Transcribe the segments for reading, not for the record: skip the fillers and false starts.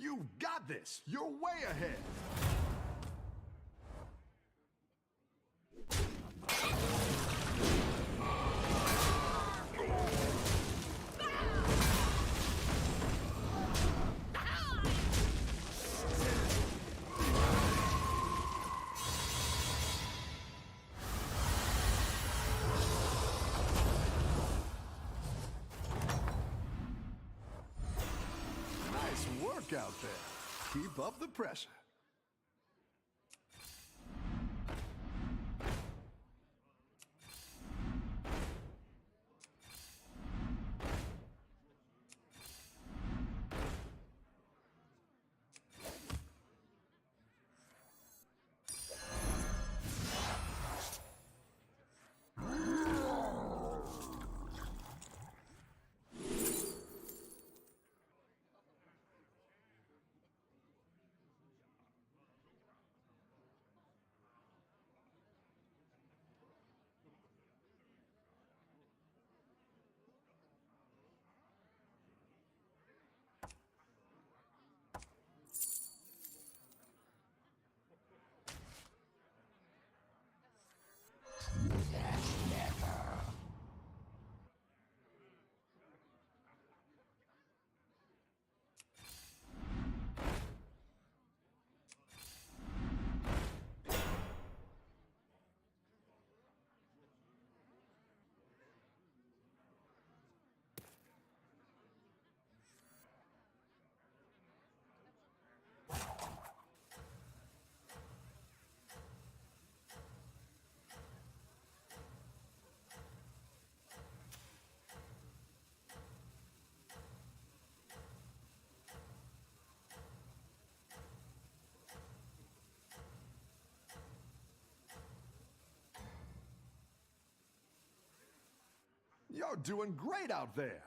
You've got this! You're way ahead! Nice work out there. Keep up the pressure. You're doing great out there.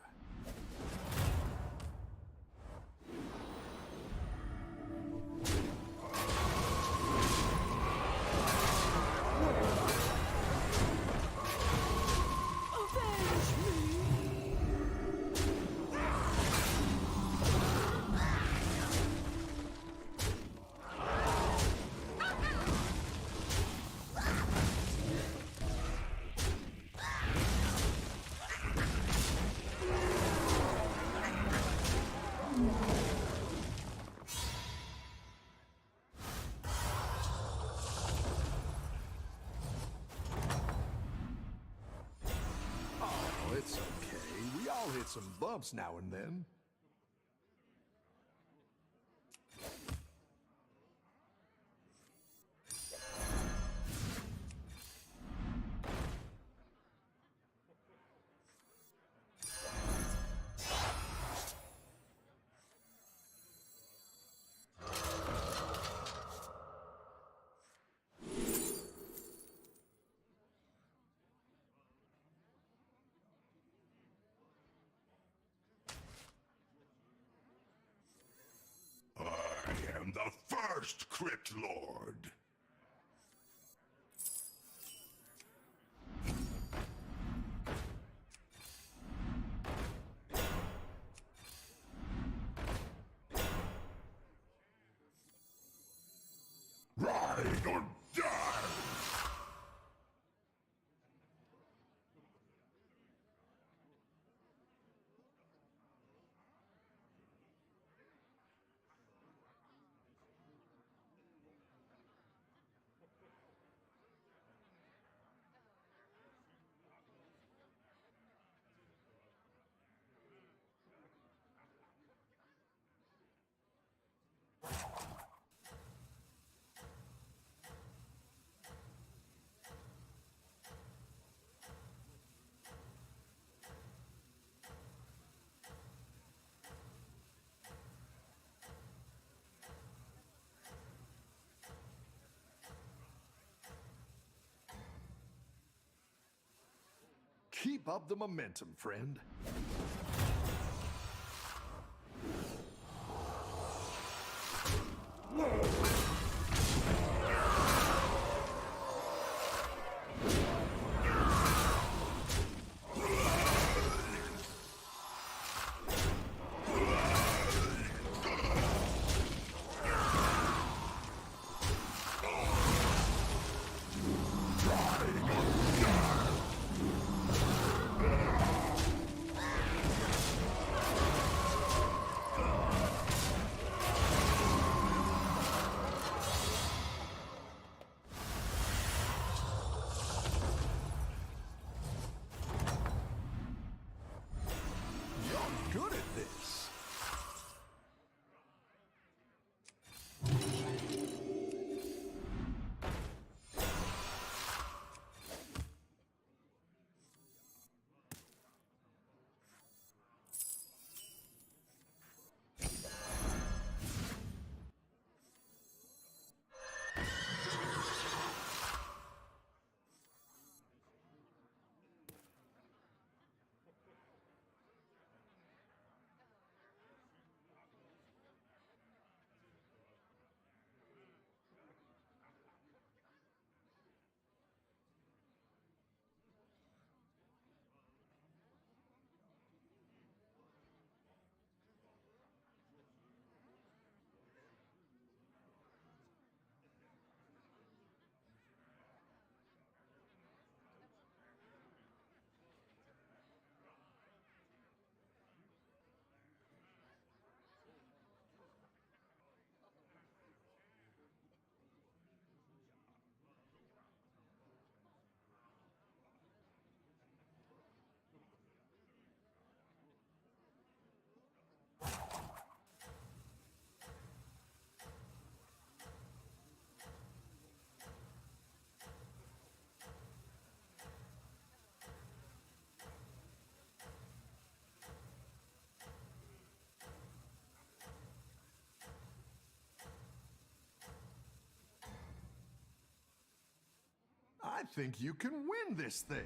Oh, it's okay. We all hit some bumps now and then. I am the first Crypt Lord. Ride or die! Keep up the momentum, friend. I think you can win this thing.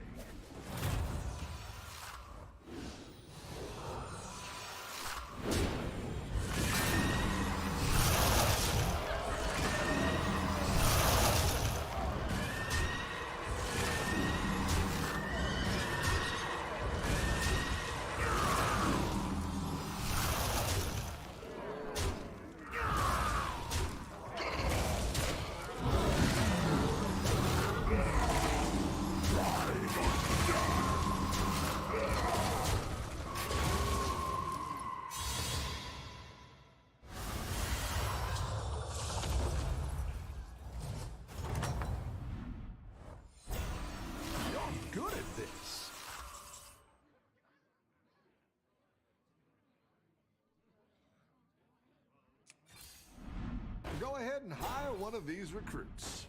You're good at this. Go ahead and hire one of these recruits.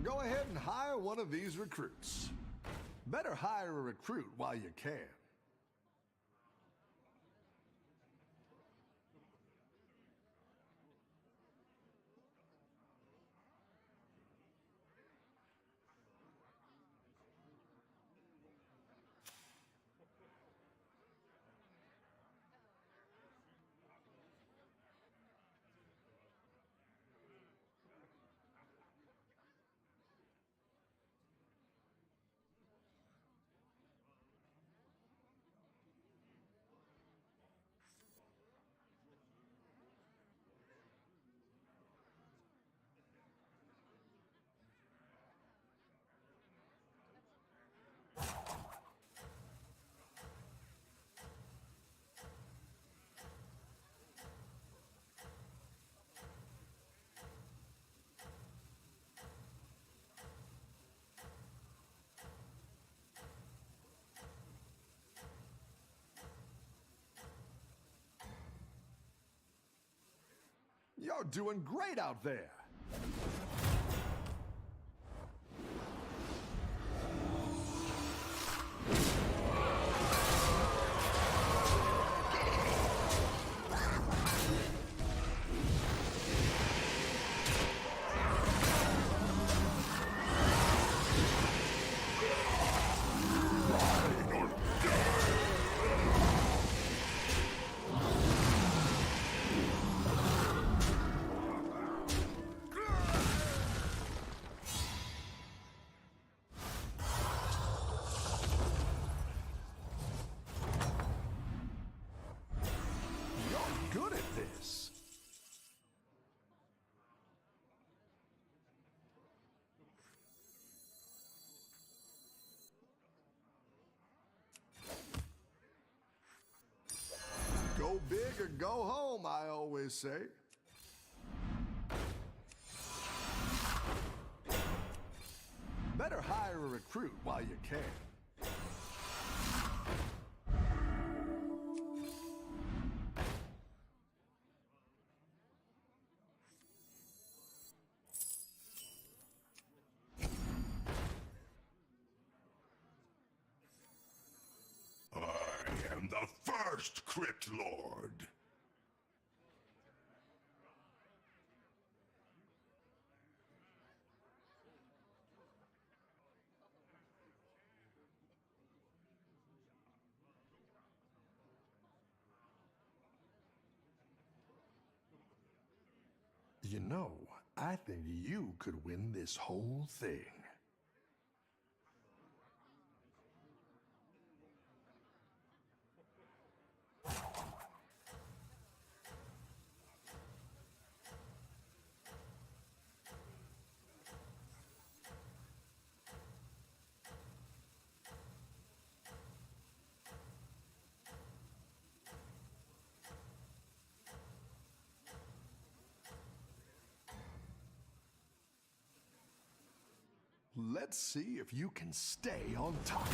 Go ahead and hire one of these recruits. Better hire a recruit while you can. You're doing great out there. You're good at this. Go big or go home, I always say. Better hire a recruit while you can. I am the first Crypt Lord. You know, I think you could win this whole thing. Let's see if you can stay on top.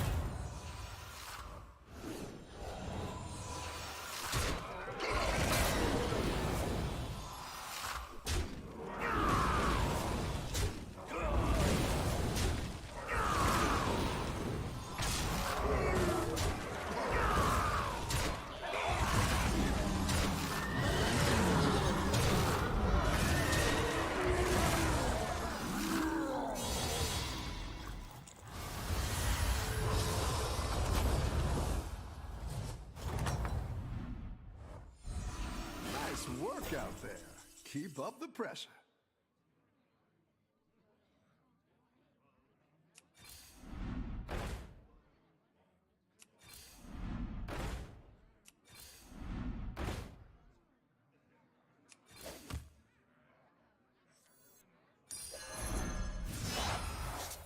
work out there. Keep up the pressure.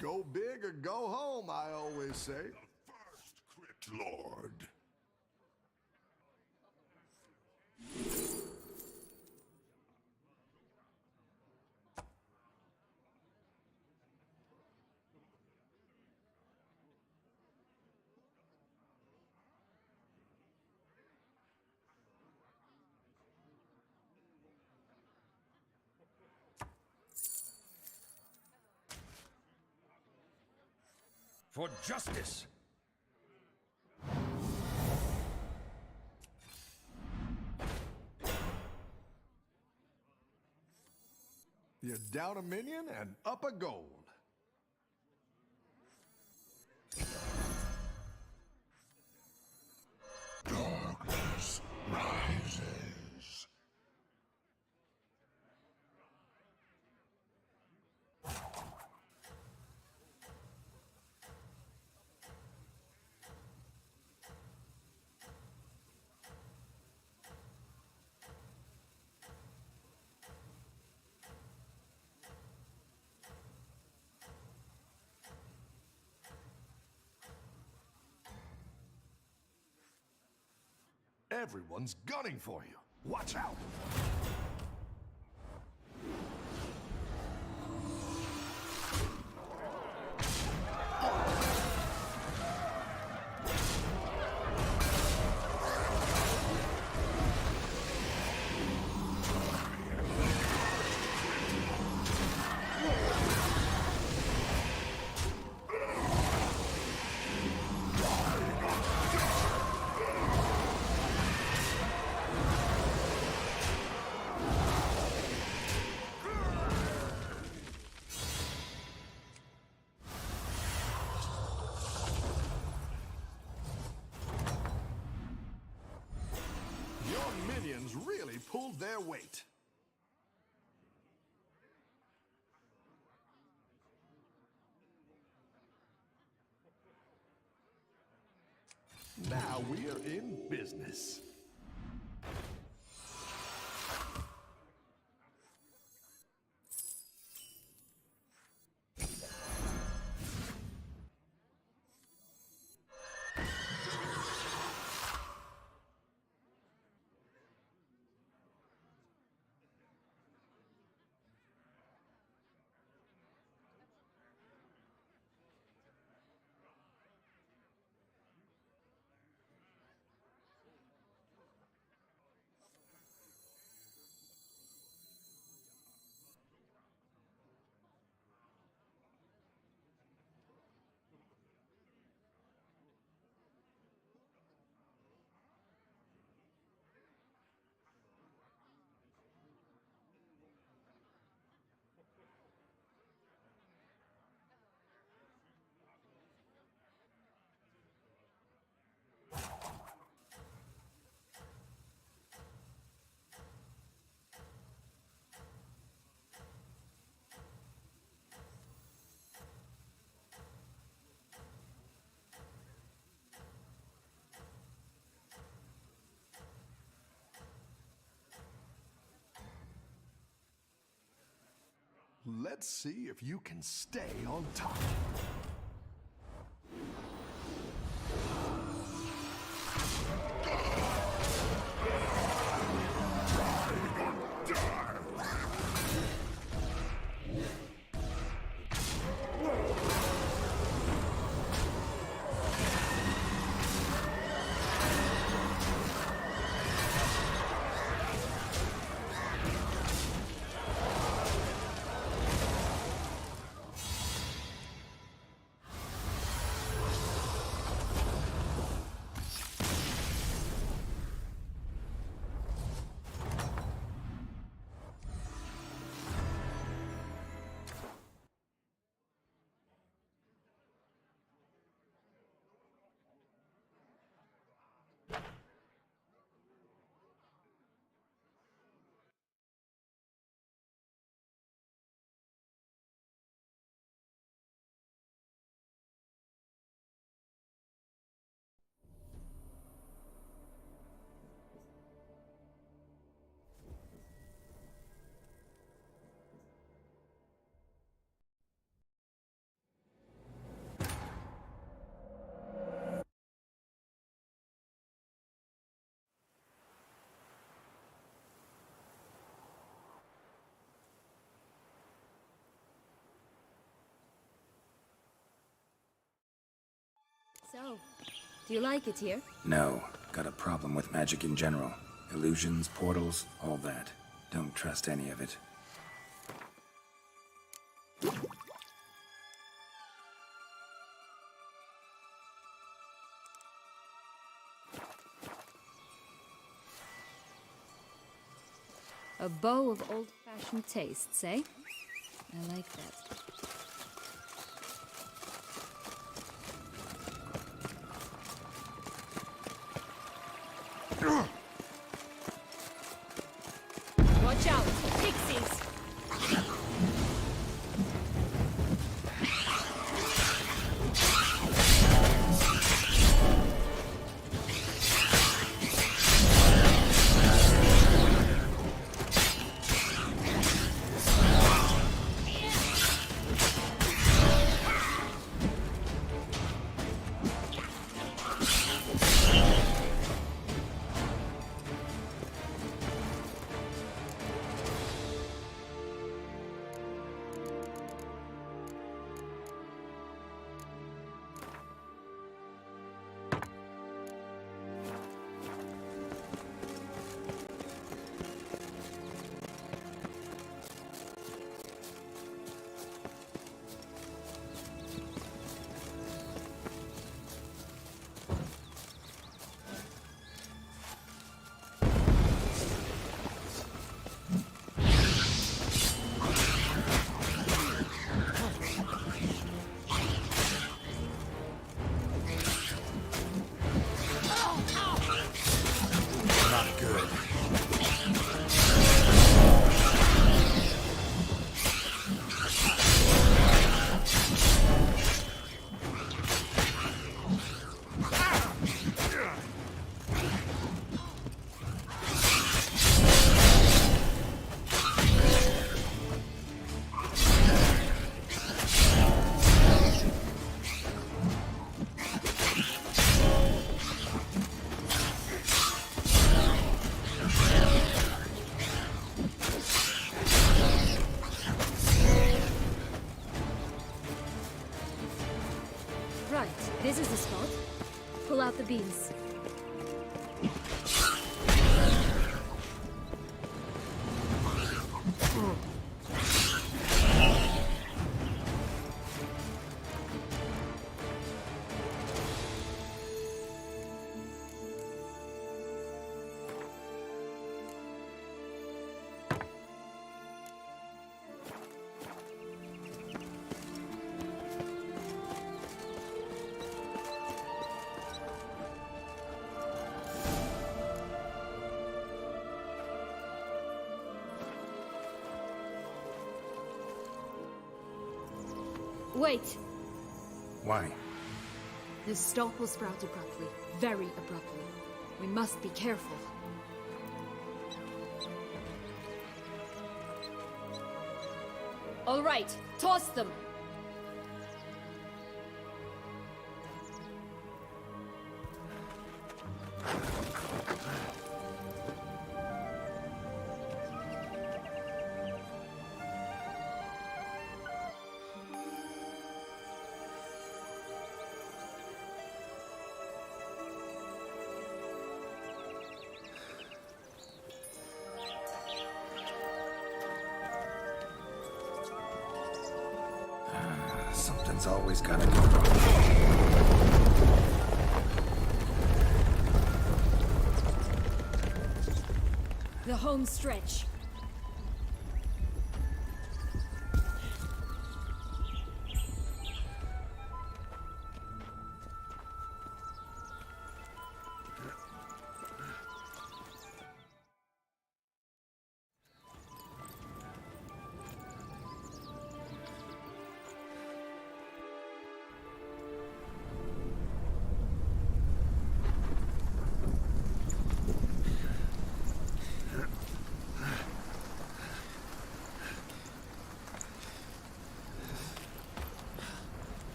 Go big or go home, I always say. The first Crypt Lord. For justice! You're down a minion and up a gold. Darkness rises. Everyone's gunning for you. Watch out! Your minions really pulled their weight. Now we are in business. Let's see if you can stay on top. So, do you like it here? No. Got a problem with magic in general. Illusions, portals, all that. Don't trust any of it. A bow of old-fashioned tastes, eh? I like that. Watch out! Pixies! Right, this is the spot. Pull out the beans. Wait! Why? The stalk will sprout abruptly. Very abruptly. We must be careful. All right, toss them! Something's always gotta go wrong. The home stretch.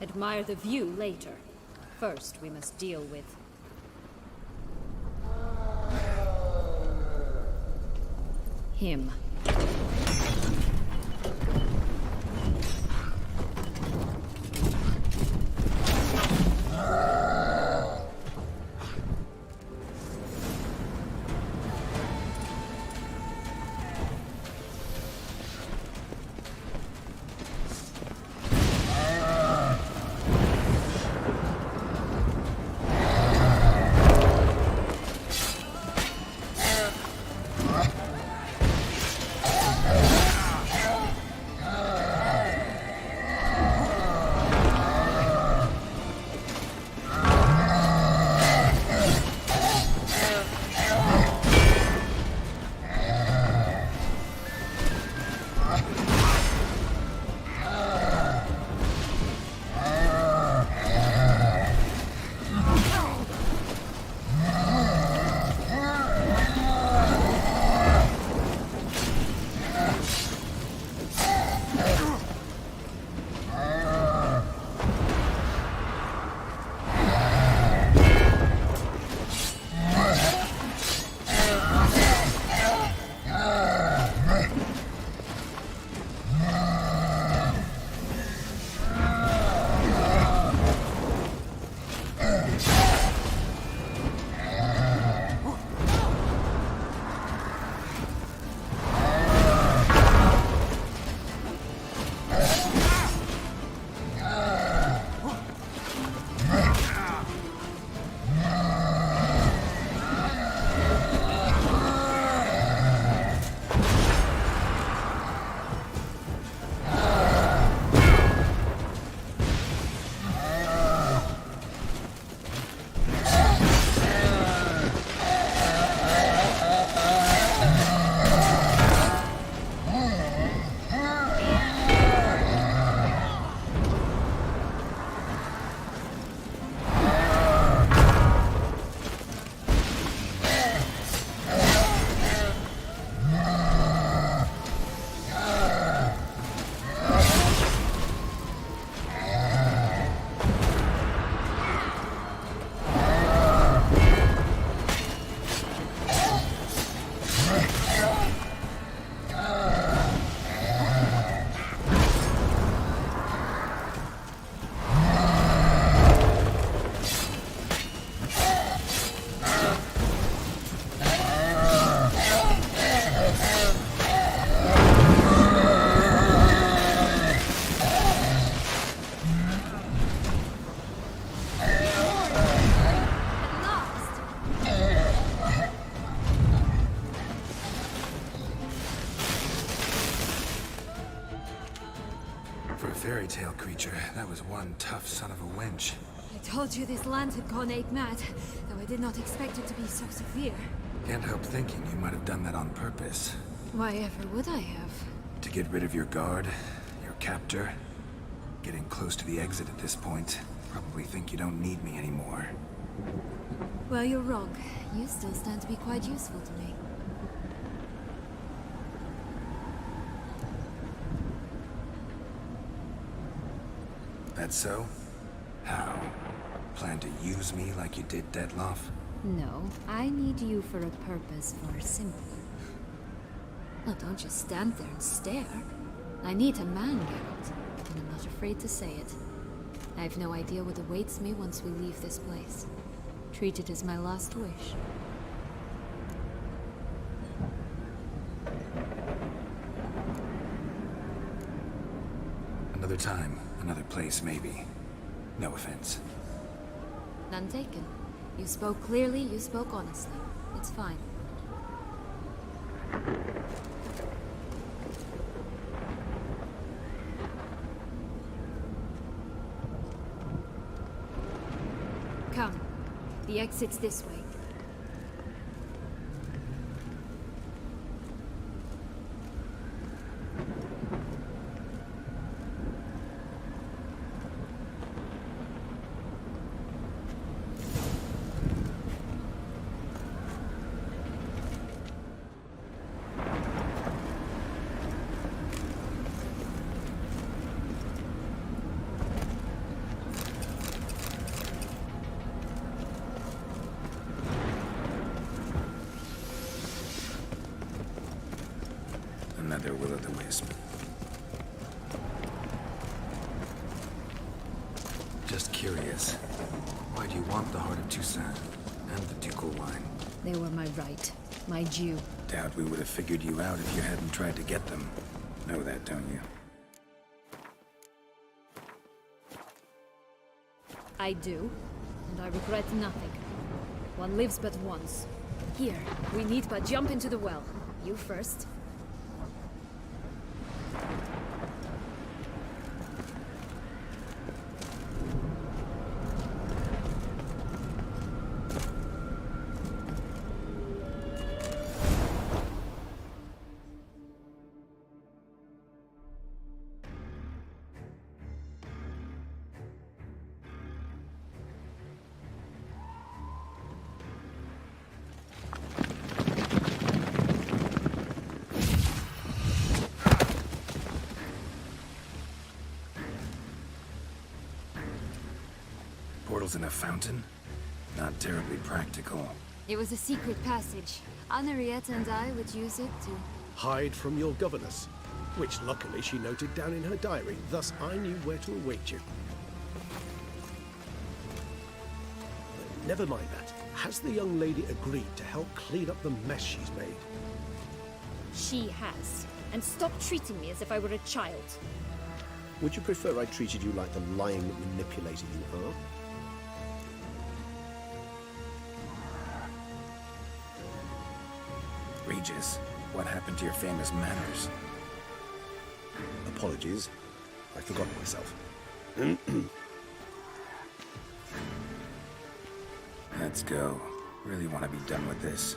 Admire the view later. First, we must deal with... him. For a fairy tale creature, that was one tough son of a wench. I told you this land had gone ape mad, though I did not expect it to be so severe. Can't help thinking you might have done that on purpose. Why ever would I have? To get rid of your guard, your captor. Getting close to the exit at this point. Probably think you don't need me anymore. Well, you're wrong. You still stand to be quite useful to me. That so? How? Plan to use me like you did Detloff? No, I need you for a purpose far simpler. Well, don't just stand there and stare. I need a man, Geralt, and I'm not afraid to say it. I have no idea what awaits me once we leave this place. Treat it as my last wish. Another time, another place, maybe. No offense. None taken. You spoke clearly, you spoke honestly. It's fine. Come. The exit's this way. curious. Why do you want the Heart of Toussaint and the ducal wine? They were my right, my due. Doubt we would have figured you out if you hadn't tried to get them. Know that, don't you? I do, and I regret nothing. One lives but once. Here, we need but jump into the well. You first. Portals in a fountain? Not terribly practical. It was a secret passage. Henriette and I would use it to... Hide from your governess, which luckily she noted down in her diary, thus I knew where to await you. Never mind that. Has the young lady agreed to help clean up the mess she's made? She has. And stop treating me as if I were a child. Would you prefer I treated you like the lying manipulator you are? Regis, what happened to your famous manners? Apologies. I forgot myself. Let's go. Really want to be done with this.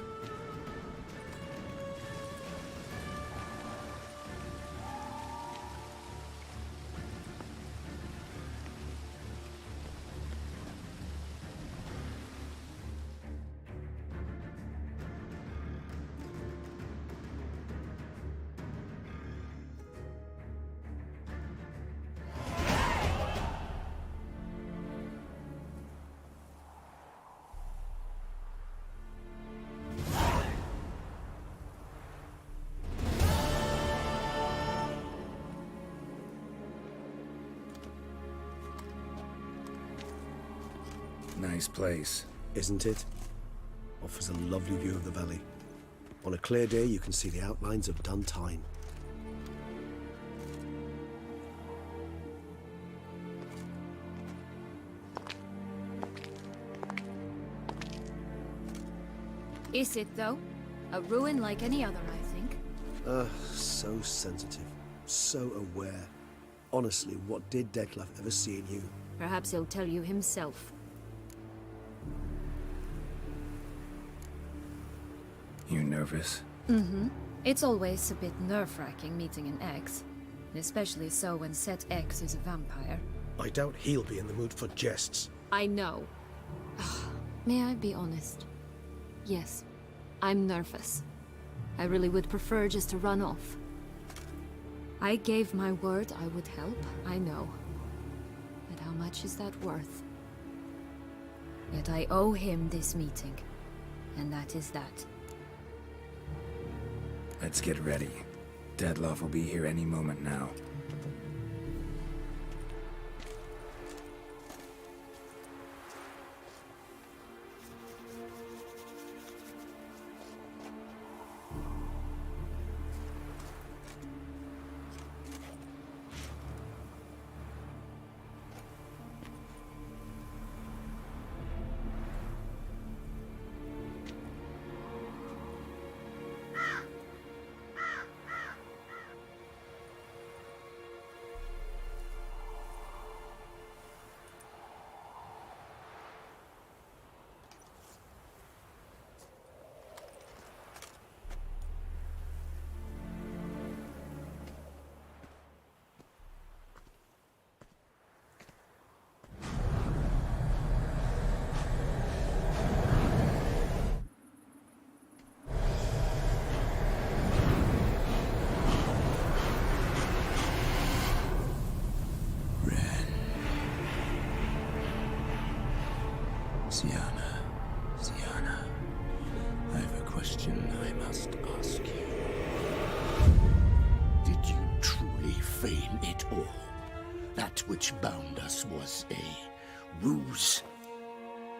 Nice place. Isn't it? Offers a lovely view of the valley. On a clear day, you can see the outlines of Duntine. Is it, though? A ruin like any other, I think. So sensitive. So aware. Honestly, what did Detlef ever see in you? Perhaps he'll tell you himself. You nervous? Mm-hmm. It's always a bit nerve-wracking meeting an ex. Especially so when said ex is a vampire. I doubt he'll be in the mood for jests. I know. May I be honest? Yes, I'm nervous. I really would prefer just to run off. I gave my word I would help, I know. But how much is that worth? Yet I owe him this meeting. And that is that. Let's get ready. Detlef will be here any moment now. Sienna, I have a question I must ask you. Did you truly feign it all? That which bound us was a ruse.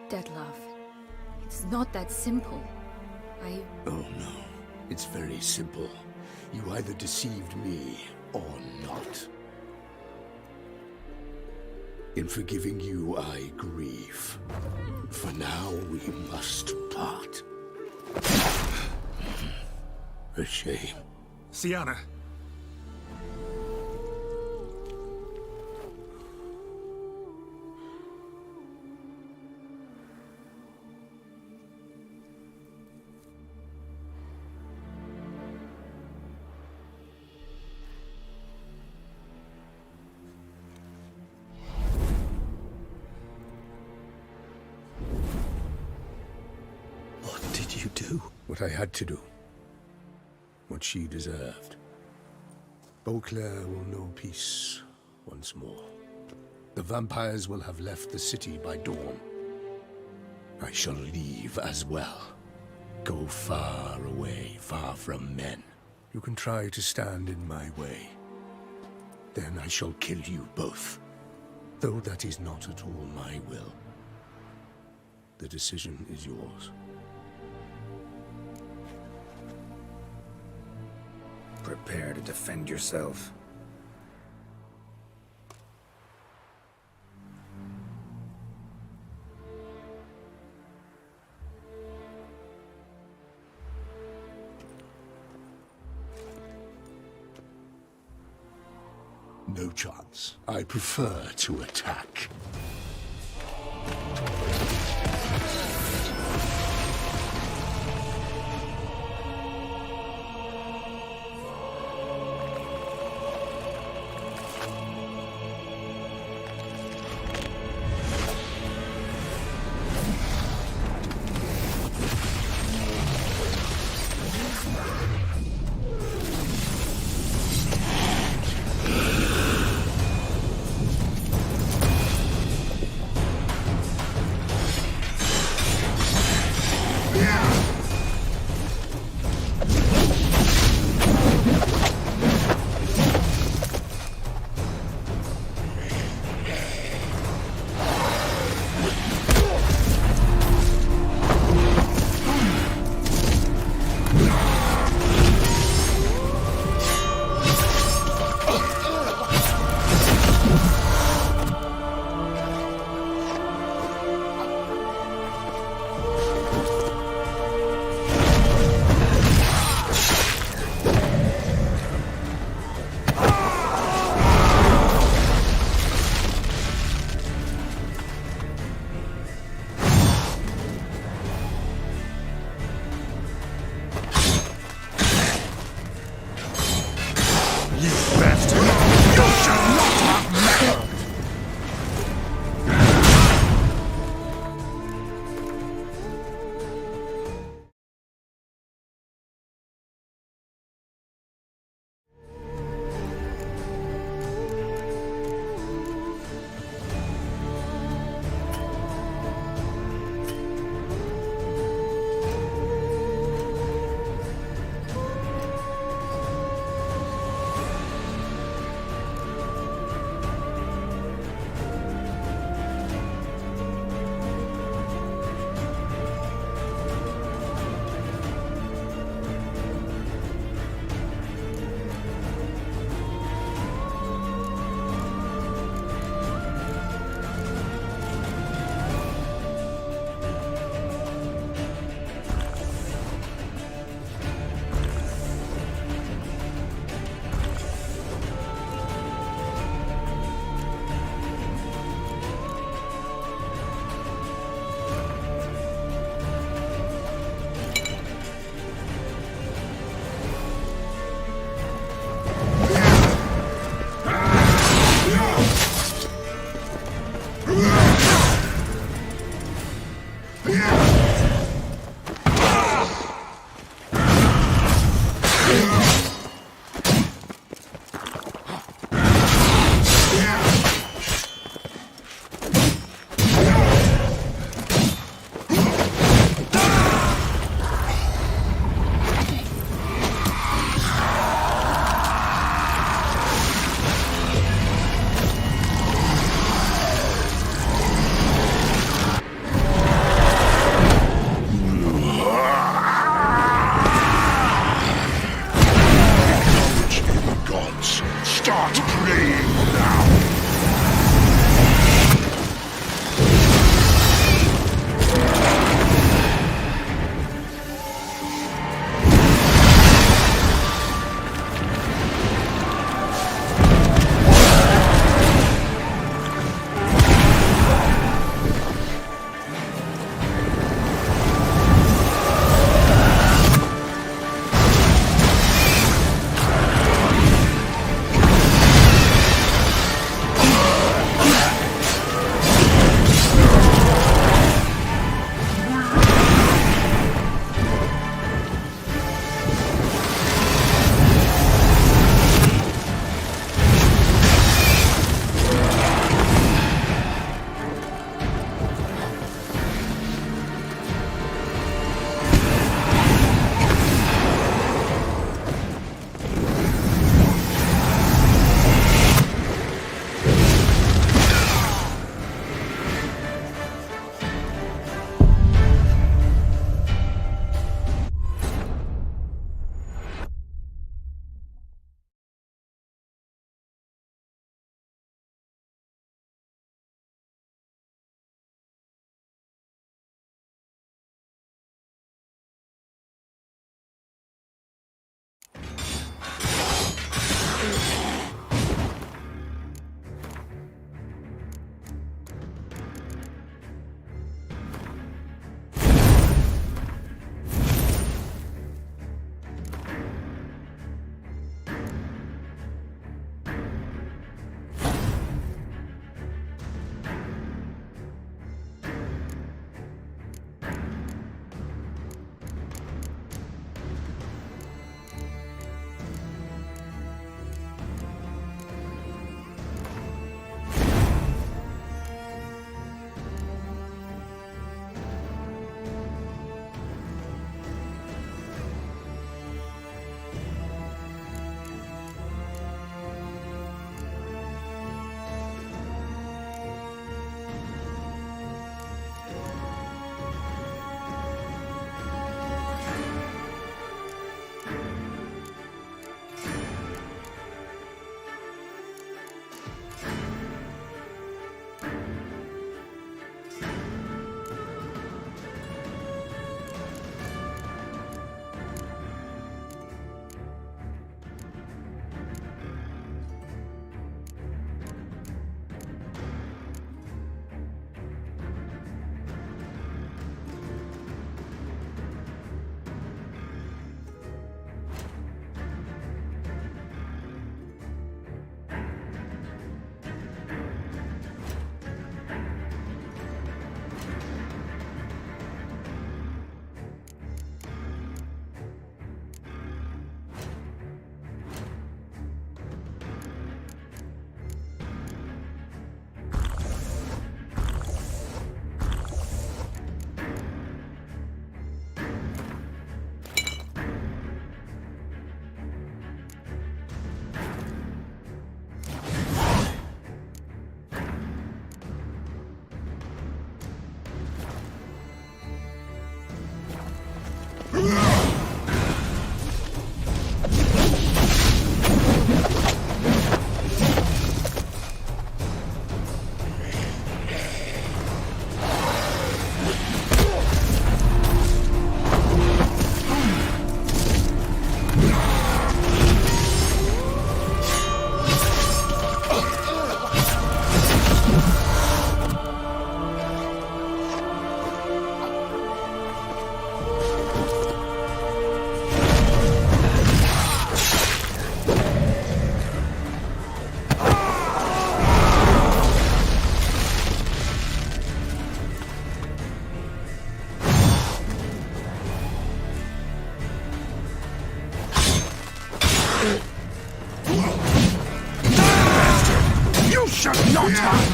Detlef, it's not that simple. Oh no, it's very simple. You either deceived me or not. In forgiving you, I grieve. For now, we must part. A shame. Sienna! What did you do? What I had to do. What she deserved. Beauclair will know peace once more. The vampires will have left the city by dawn. I shall leave as well. Go far away, far from men. You can try to stand in my way. Then I shall kill you both. Though that is not at all my will. The decision is yours. Prepare to defend yourself. No chance. I prefer to attack.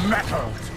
mettled.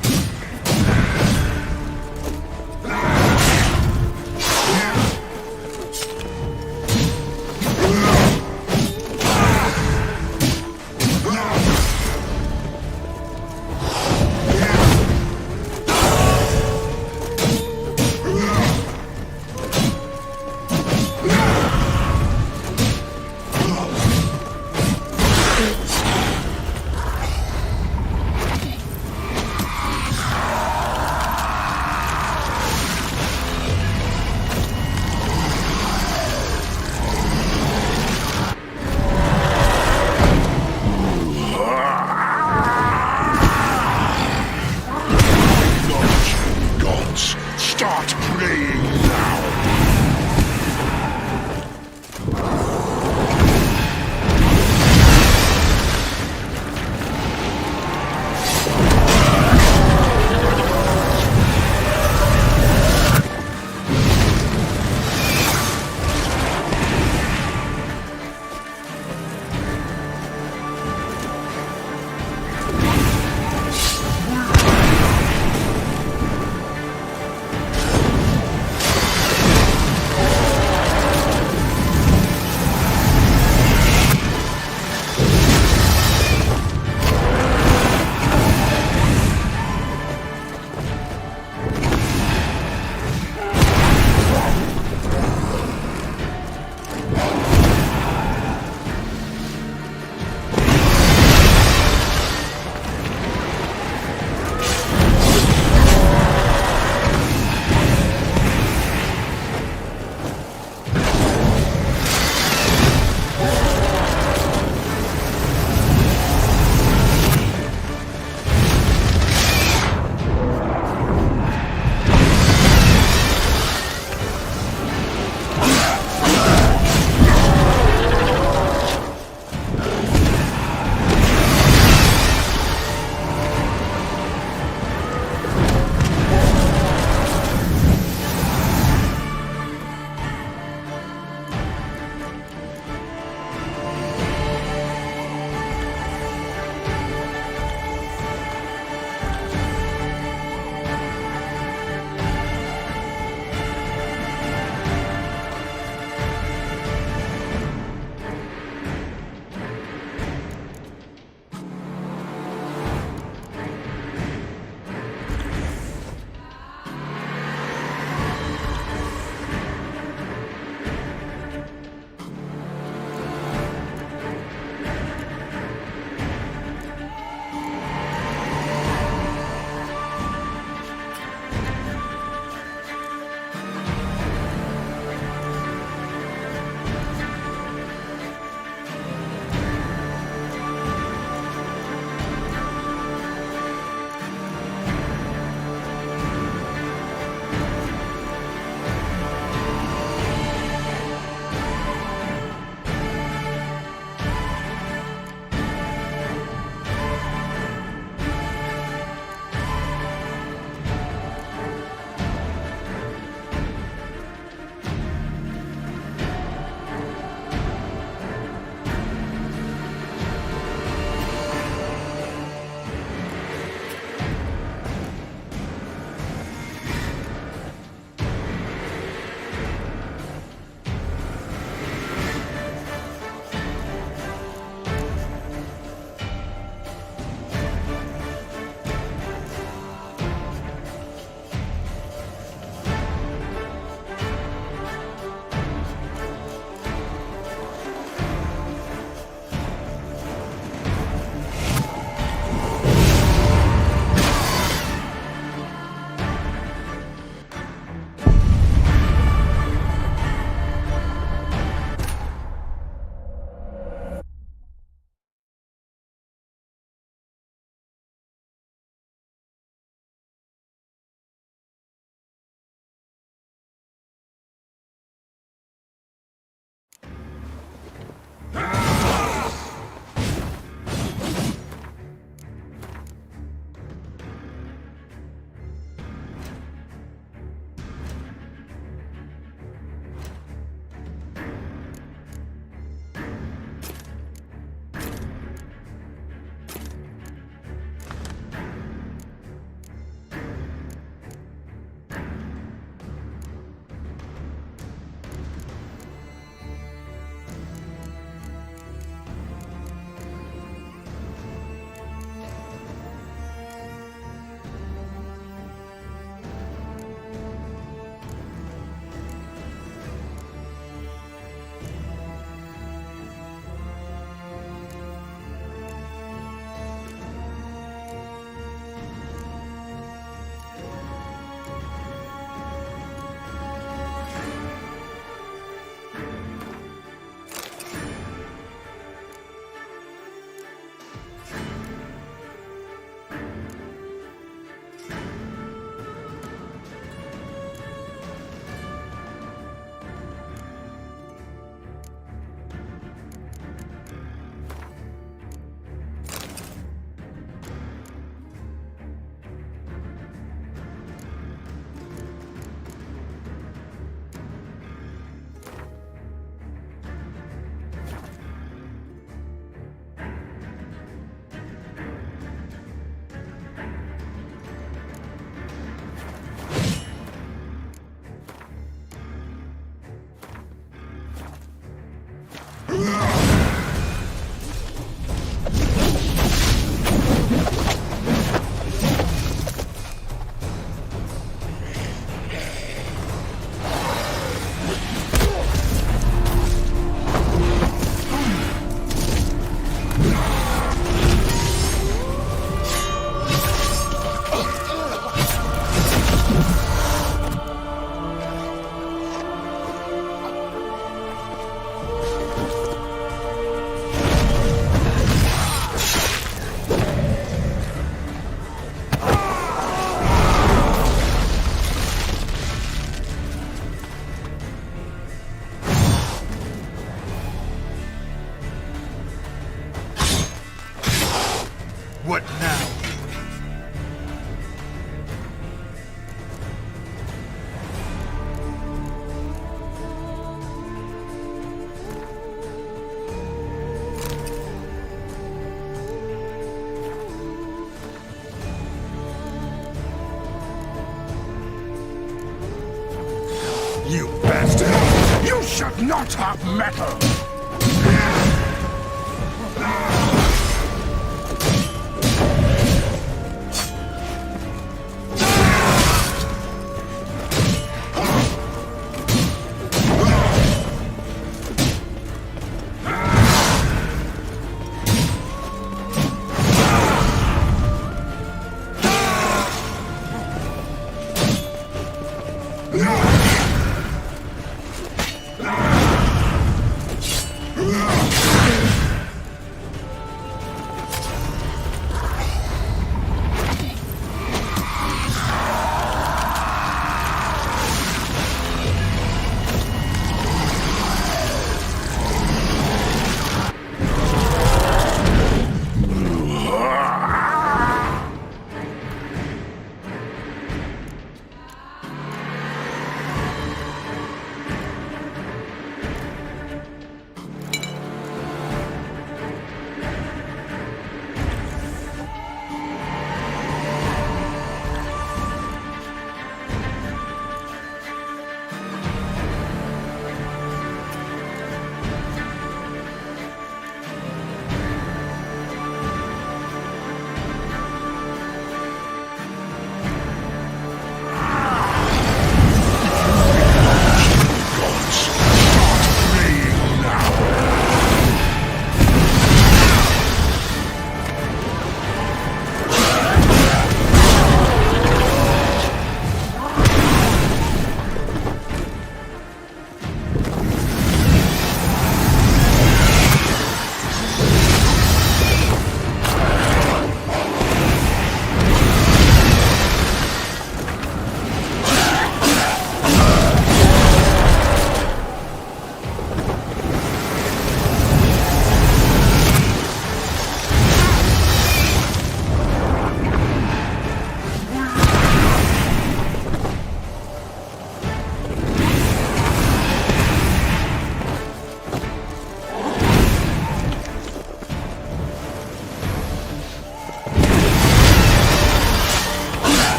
You bastard! You should not have metal!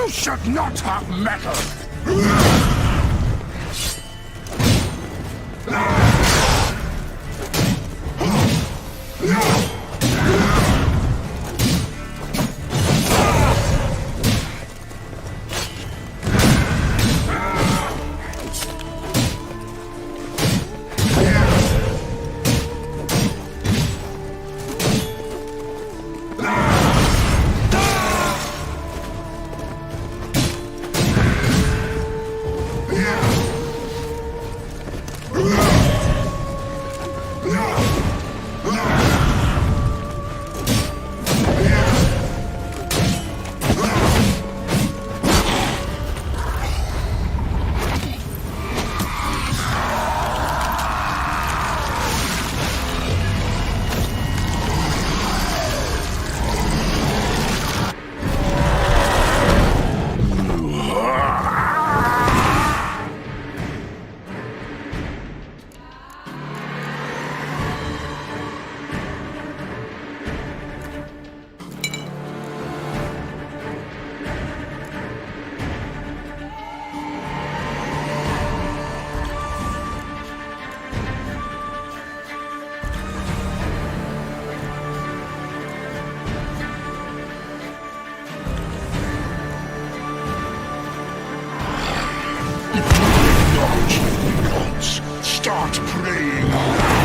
You should not have meddled! Start praying!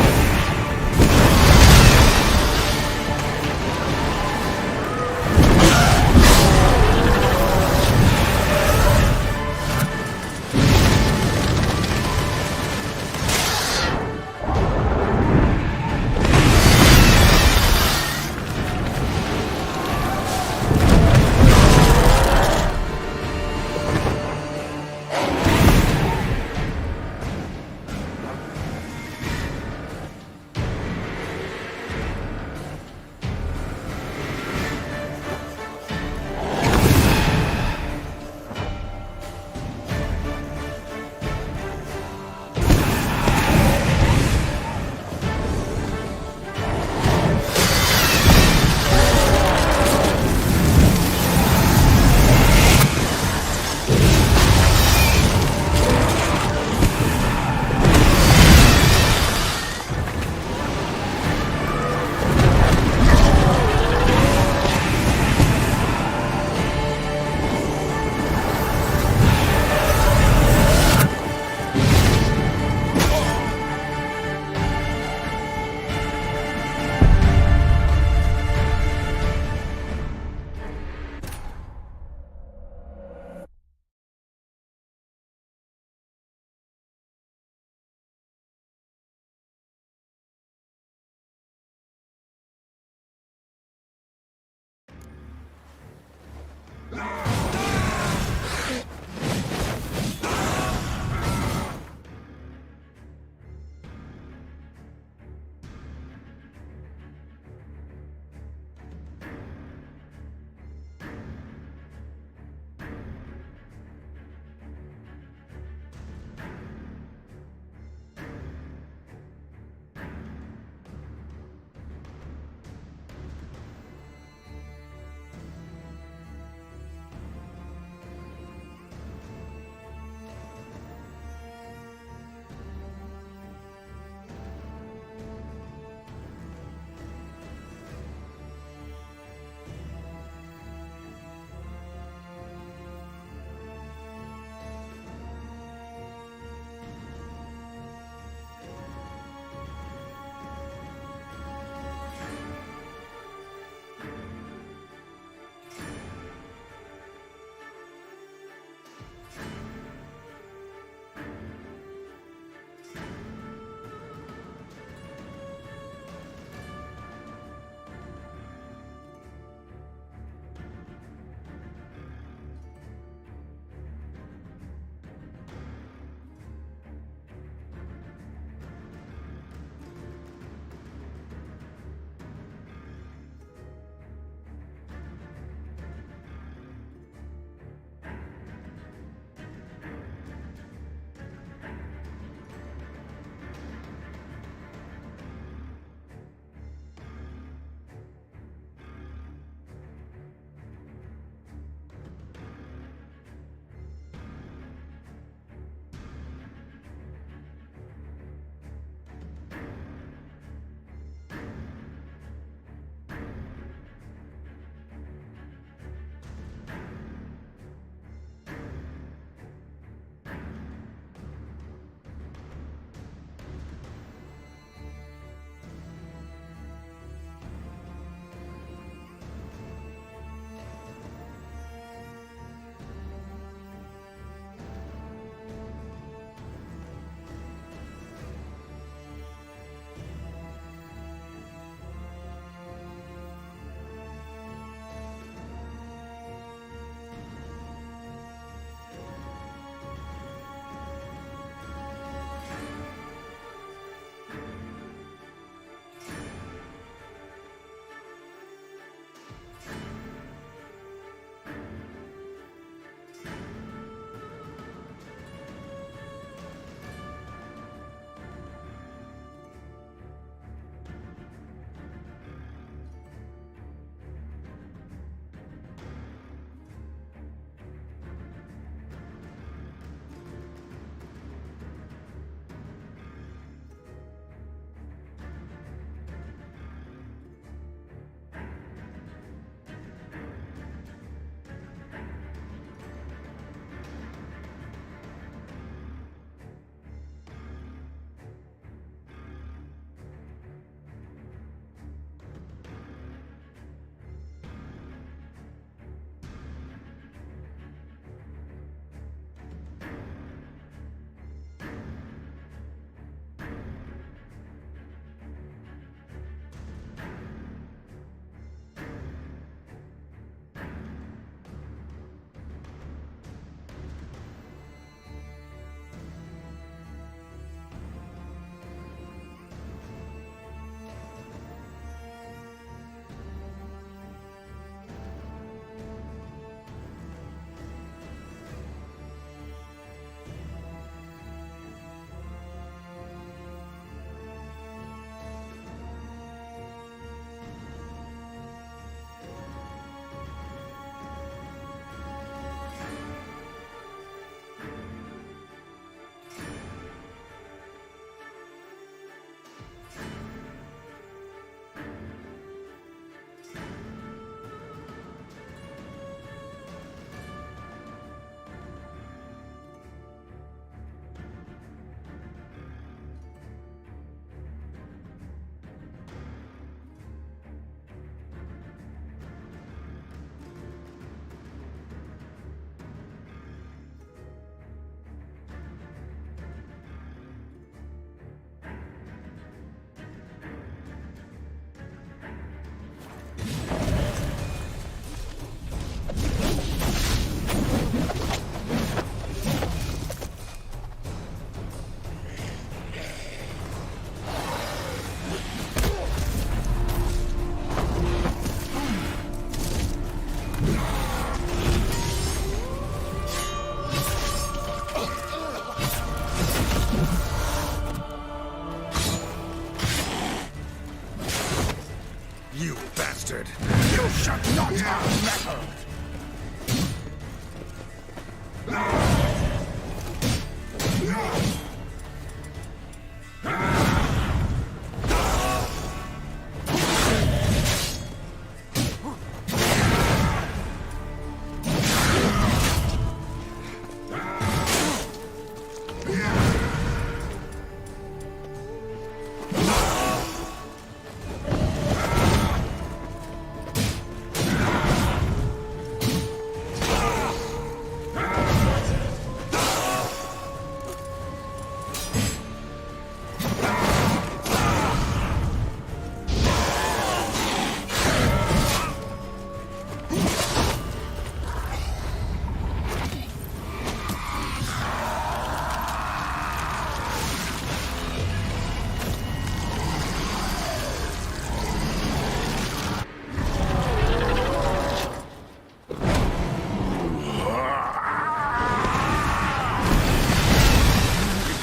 You bastard! You should not have meddled!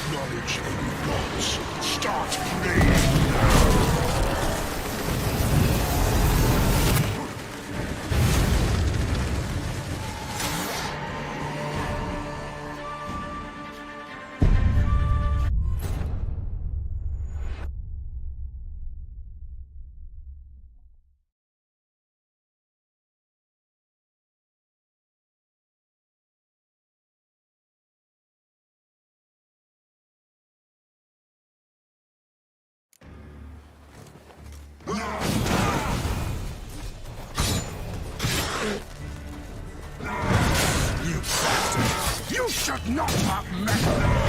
Acknowledge the gods. Start praying. You bastard! You should not have meddled!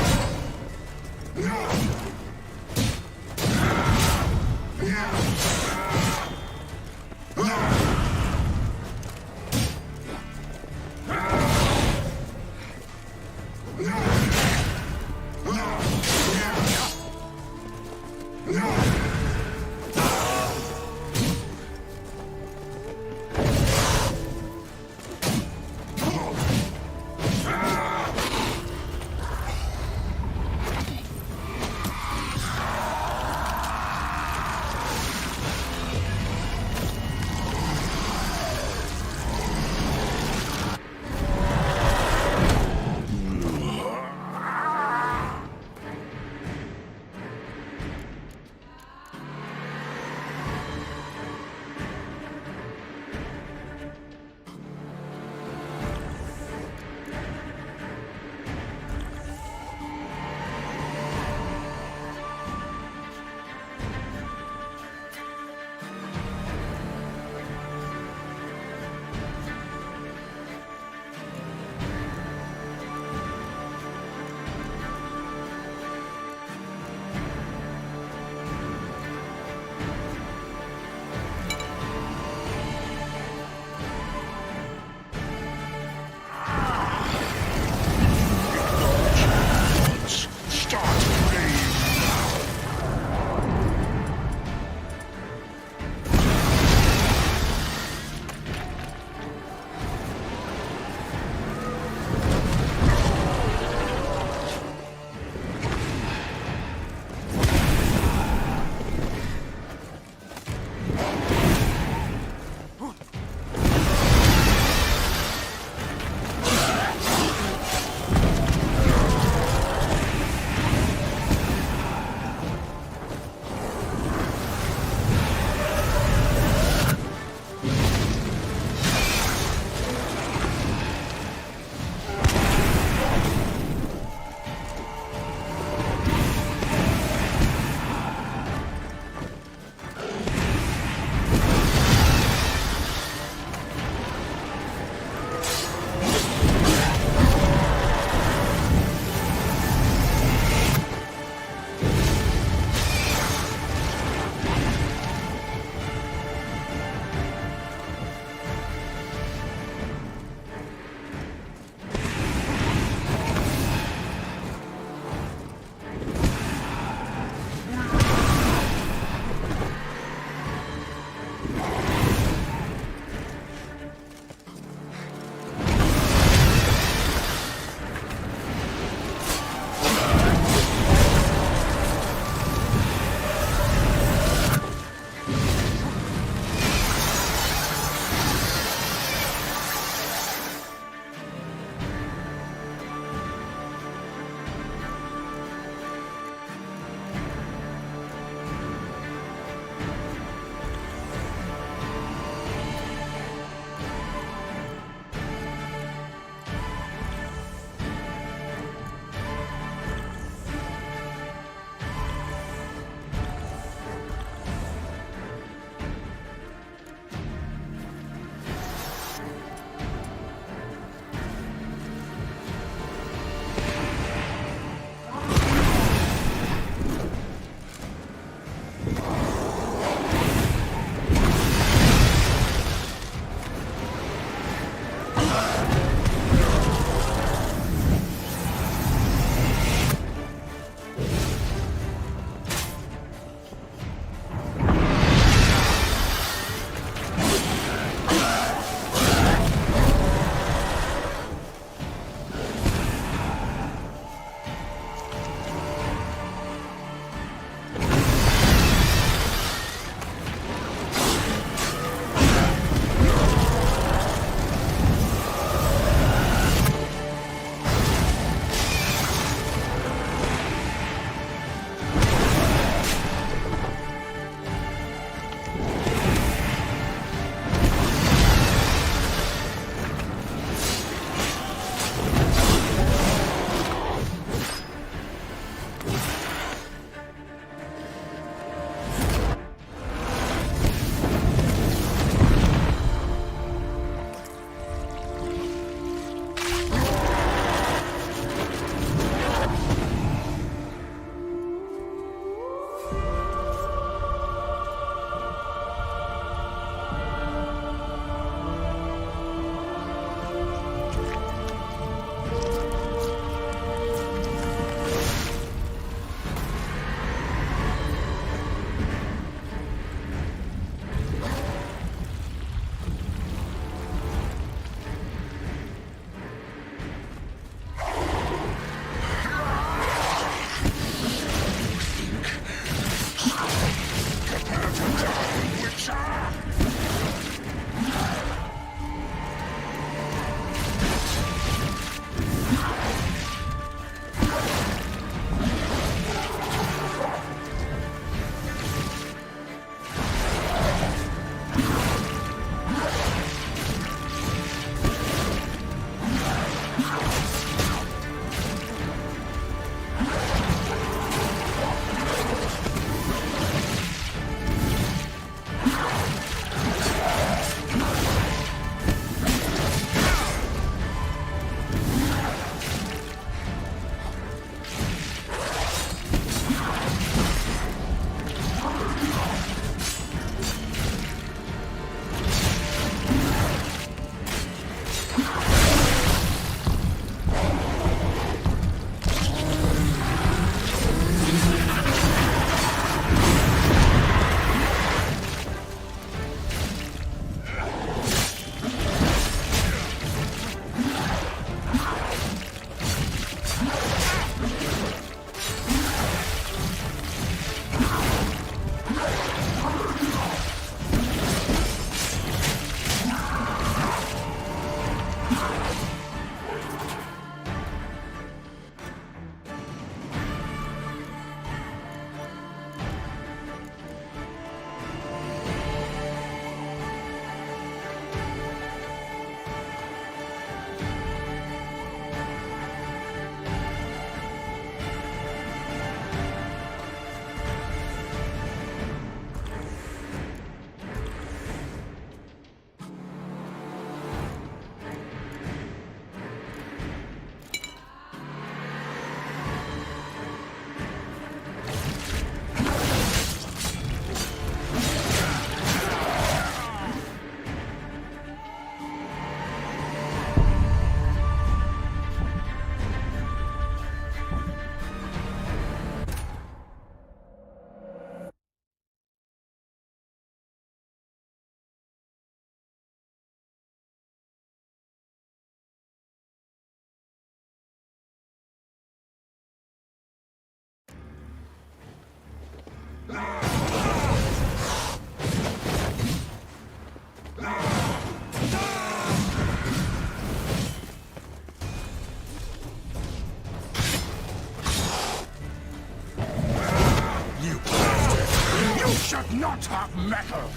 not have metal!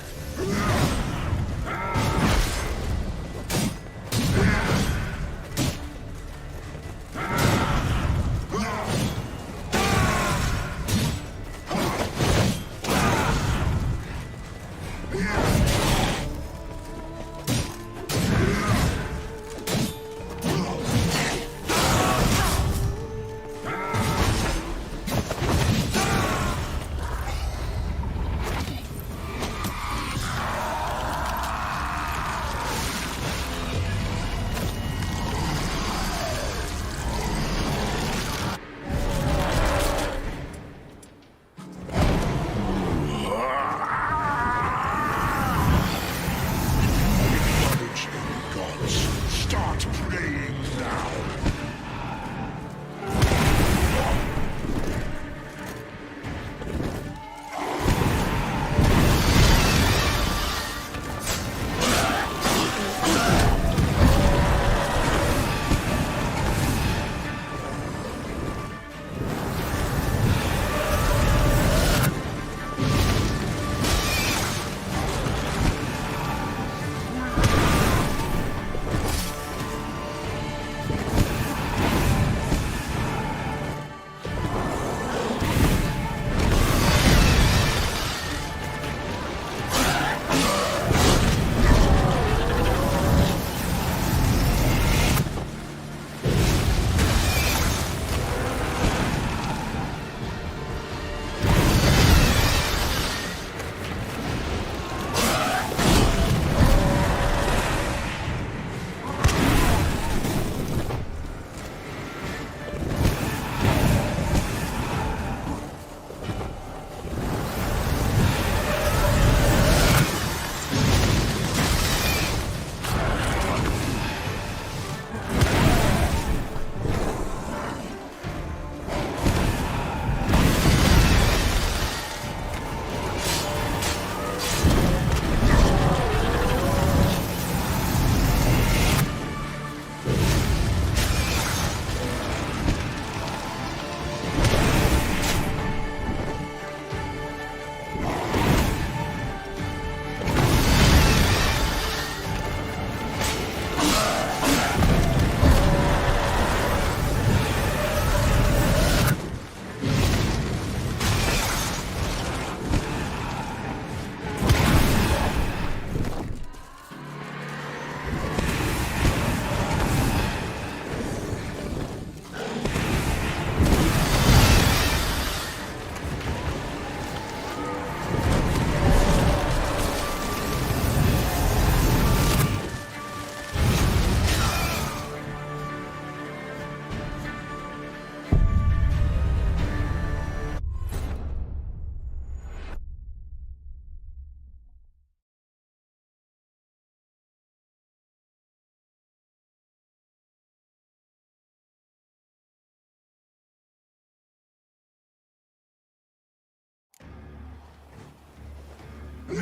You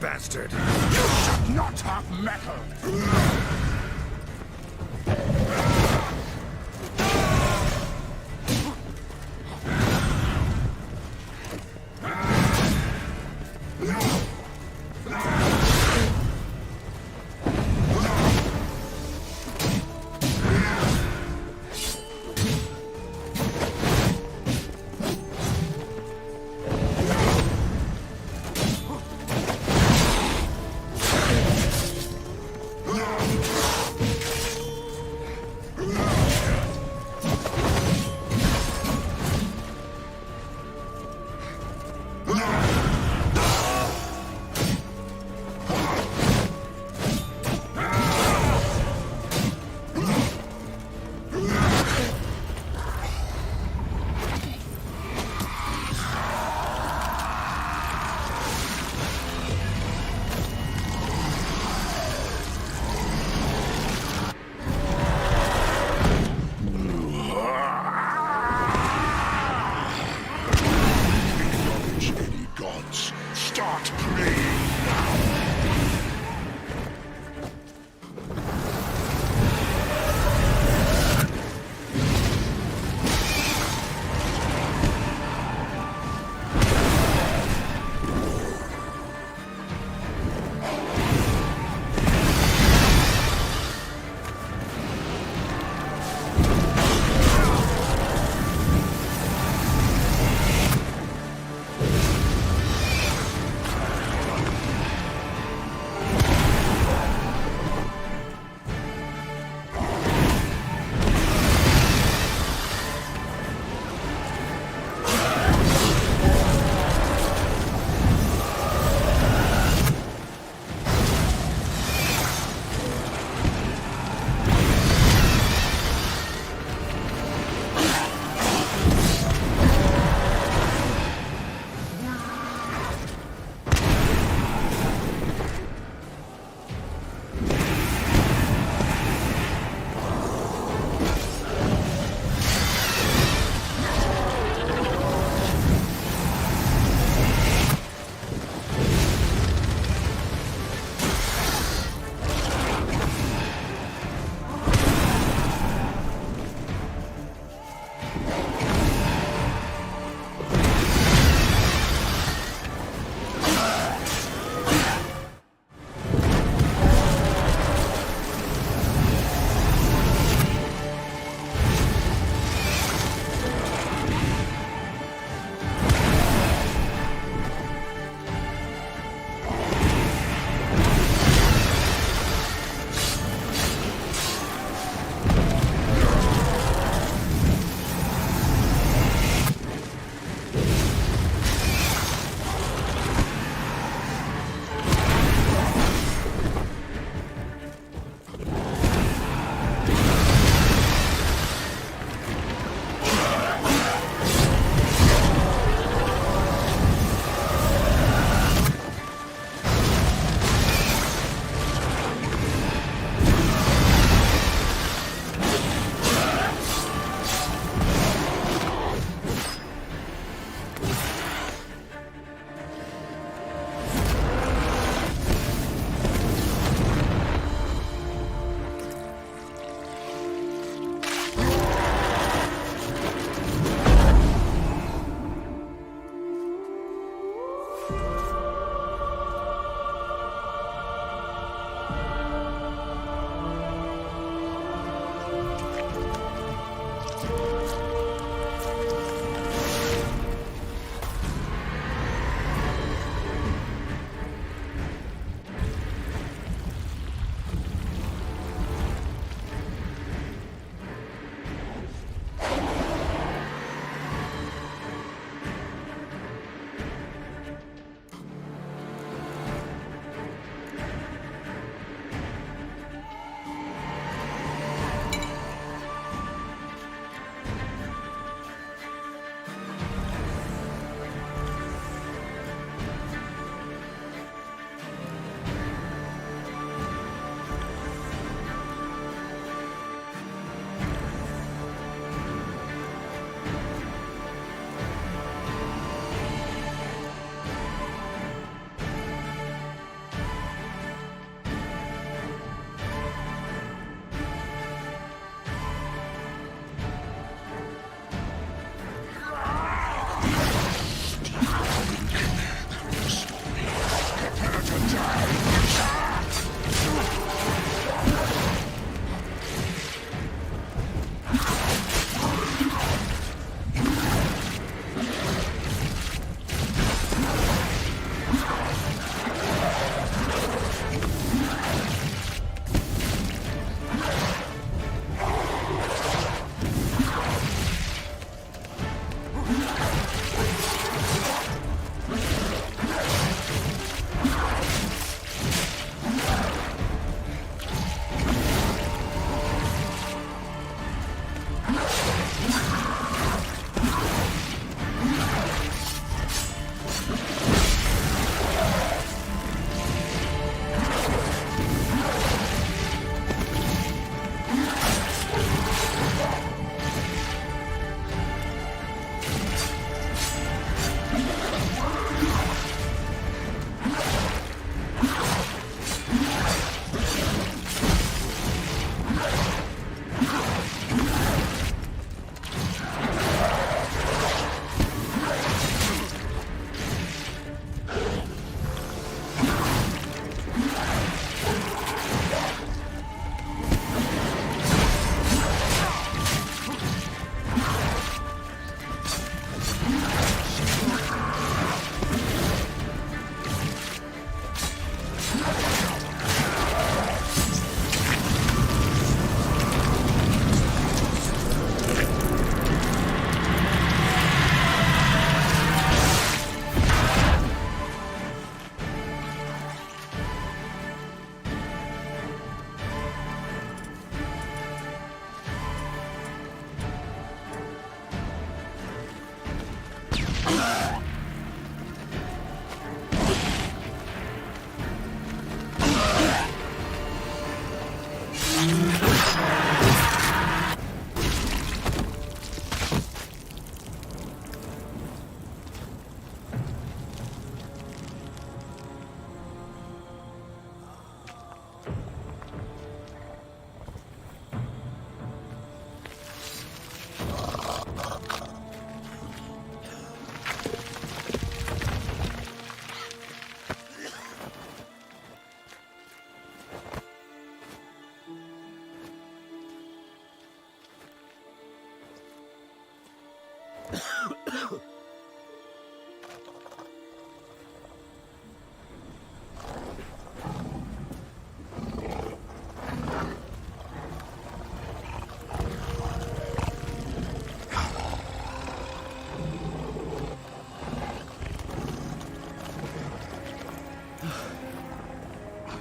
bastard! You should not have metal!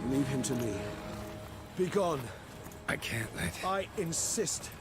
Leave him to me. Be gone. I can't let... I insist.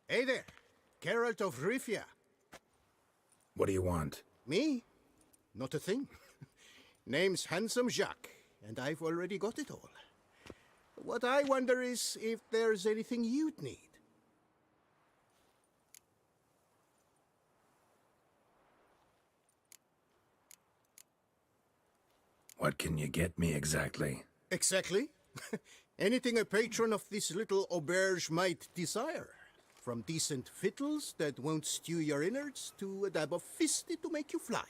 Hey there, Geralt of Rivia. What do you want? Me? Not a thing. Name's Handsome Jacques, and I've already got it all. What I wonder is if there's anything you'd need. What can you get me exactly? Exactly. Anything a patron of this little auberge might desire. From decent victuals that won't stew your innards to a dab of fisty to make you fly.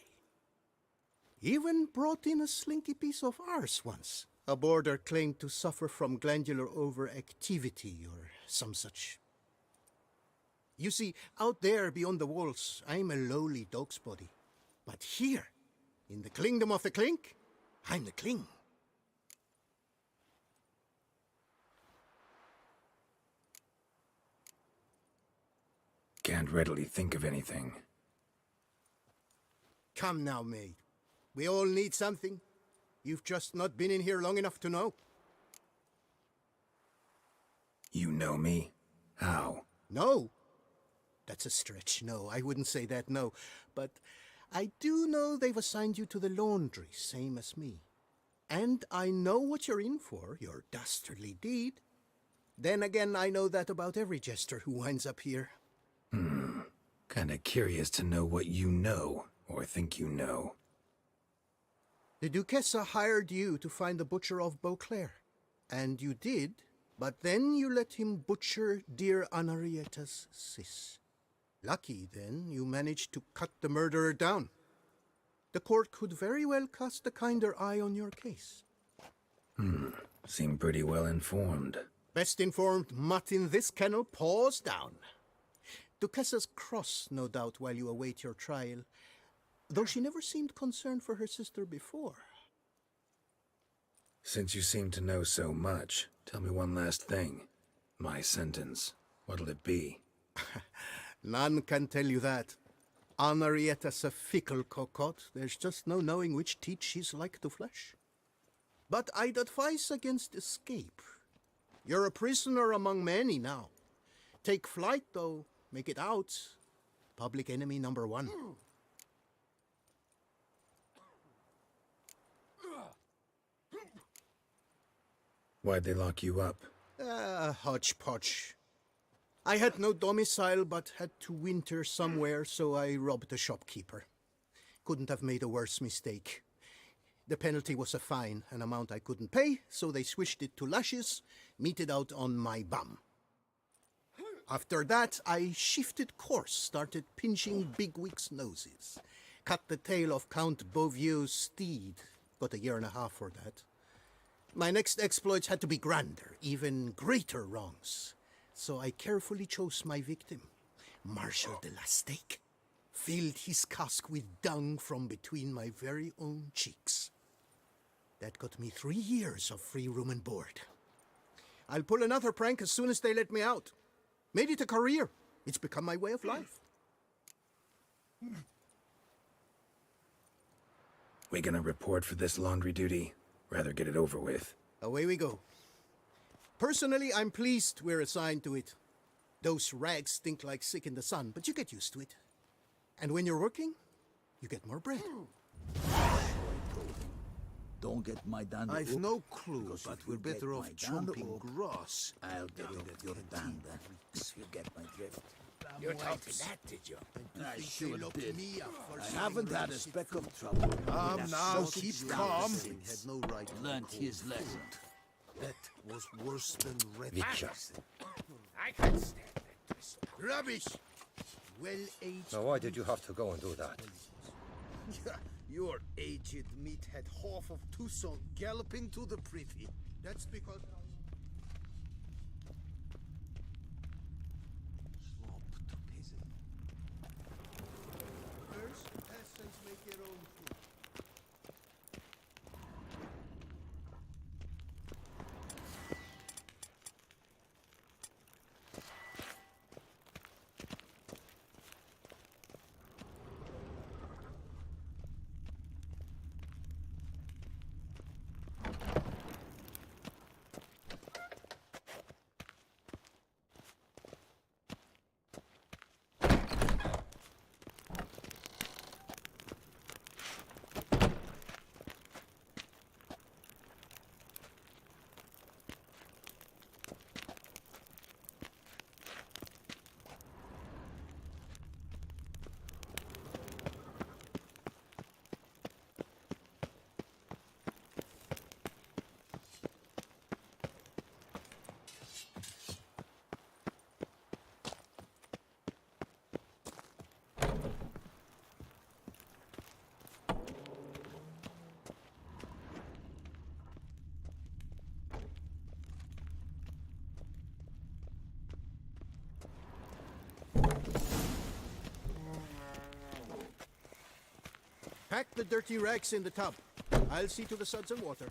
Even brought in a slinky piece of arse once. A boarder claimed to suffer from glandular overactivity or some such. You see, out there beyond the walls, I'm a lowly dog's body. But here, in the kingdom of the clink, I'm the king. Can't readily think of anything. Come now, maid. We all need something. You've just not been in here long enough to know. You know me? How? No. That's a stretch. No, I wouldn't say that, no. But I do know they've assigned you to the laundry, same as me. And I know what you're in for, your dastardly deed. Then again, I know that about every jester who winds up here. Kinda curious to know what you know, or think you know. The Duchessa hired you to find the butcher of Beauclair. And you did, but then you let him butcher dear Anarietta's sis. Lucky, then, you managed to cut the murderer down. The court could very well cast a kinder eye on your case. Seem pretty well informed. Best informed mutt in this kennel paws down. Duchessa's cross, no doubt, while you await your trial, though she never seemed concerned for her sister before. Since you seem to know so much, tell me one last thing. My sentence, what'll it be? None can tell you that. Anarietta's a fickle cocotte. There's just no knowing which teat she's like to flesh. But I'd advise against escape. You're a prisoner among many now. Take flight, though. Make it out. Public enemy number one. Why'd they lock you up? Hodgepodge. I had no domicile, but had to winter somewhere, so I robbed a shopkeeper. Couldn't have made a worse mistake. The penalty was a fine, an amount I couldn't pay, so they switched it to lashes, meted out on my bum. After that, I shifted course, started pinching bigwigs' noses. Cut the tail of Count Beauvieux's steed. Got a year and a half for that. My next exploits had to be grander, even greater wrongs. So I carefully chose my victim, Marshal de la Stake. Filled his cask with dung from between my very own cheeks. That got me 3 years of free room and board. I'll pull another prank as soon as they let me out. Made it a career. It's become my way of life. We gonna report for this laundry duty? Rather get it over with. Away we go. Personally, I'm pleased we're assigned to it. Those rags stink like sick in the sun, but you get used to it. And when you're working, you get more bread. Don't get my dand. I've no clue, because but if we're you get better off my dand chomping up, grass. I'll get knowing up that your you're dand. You get my drift. You taught me that, did you? I Think sure they locked did. me up for I saying haven't had a racist speck food. of trouble. Now, So keep down calm. since Had no right to learned call his lesson. That was worse than red. Witcher. I can't stand that. Rubbish! Well-aged. Now, why did you have to go and do that? Your aged meathead half of Tucson galloping to the privy. That's because... Slop to peasant. First, peasants make their own food. Pack the dirty rags in the tub. I'll see to the suds and water.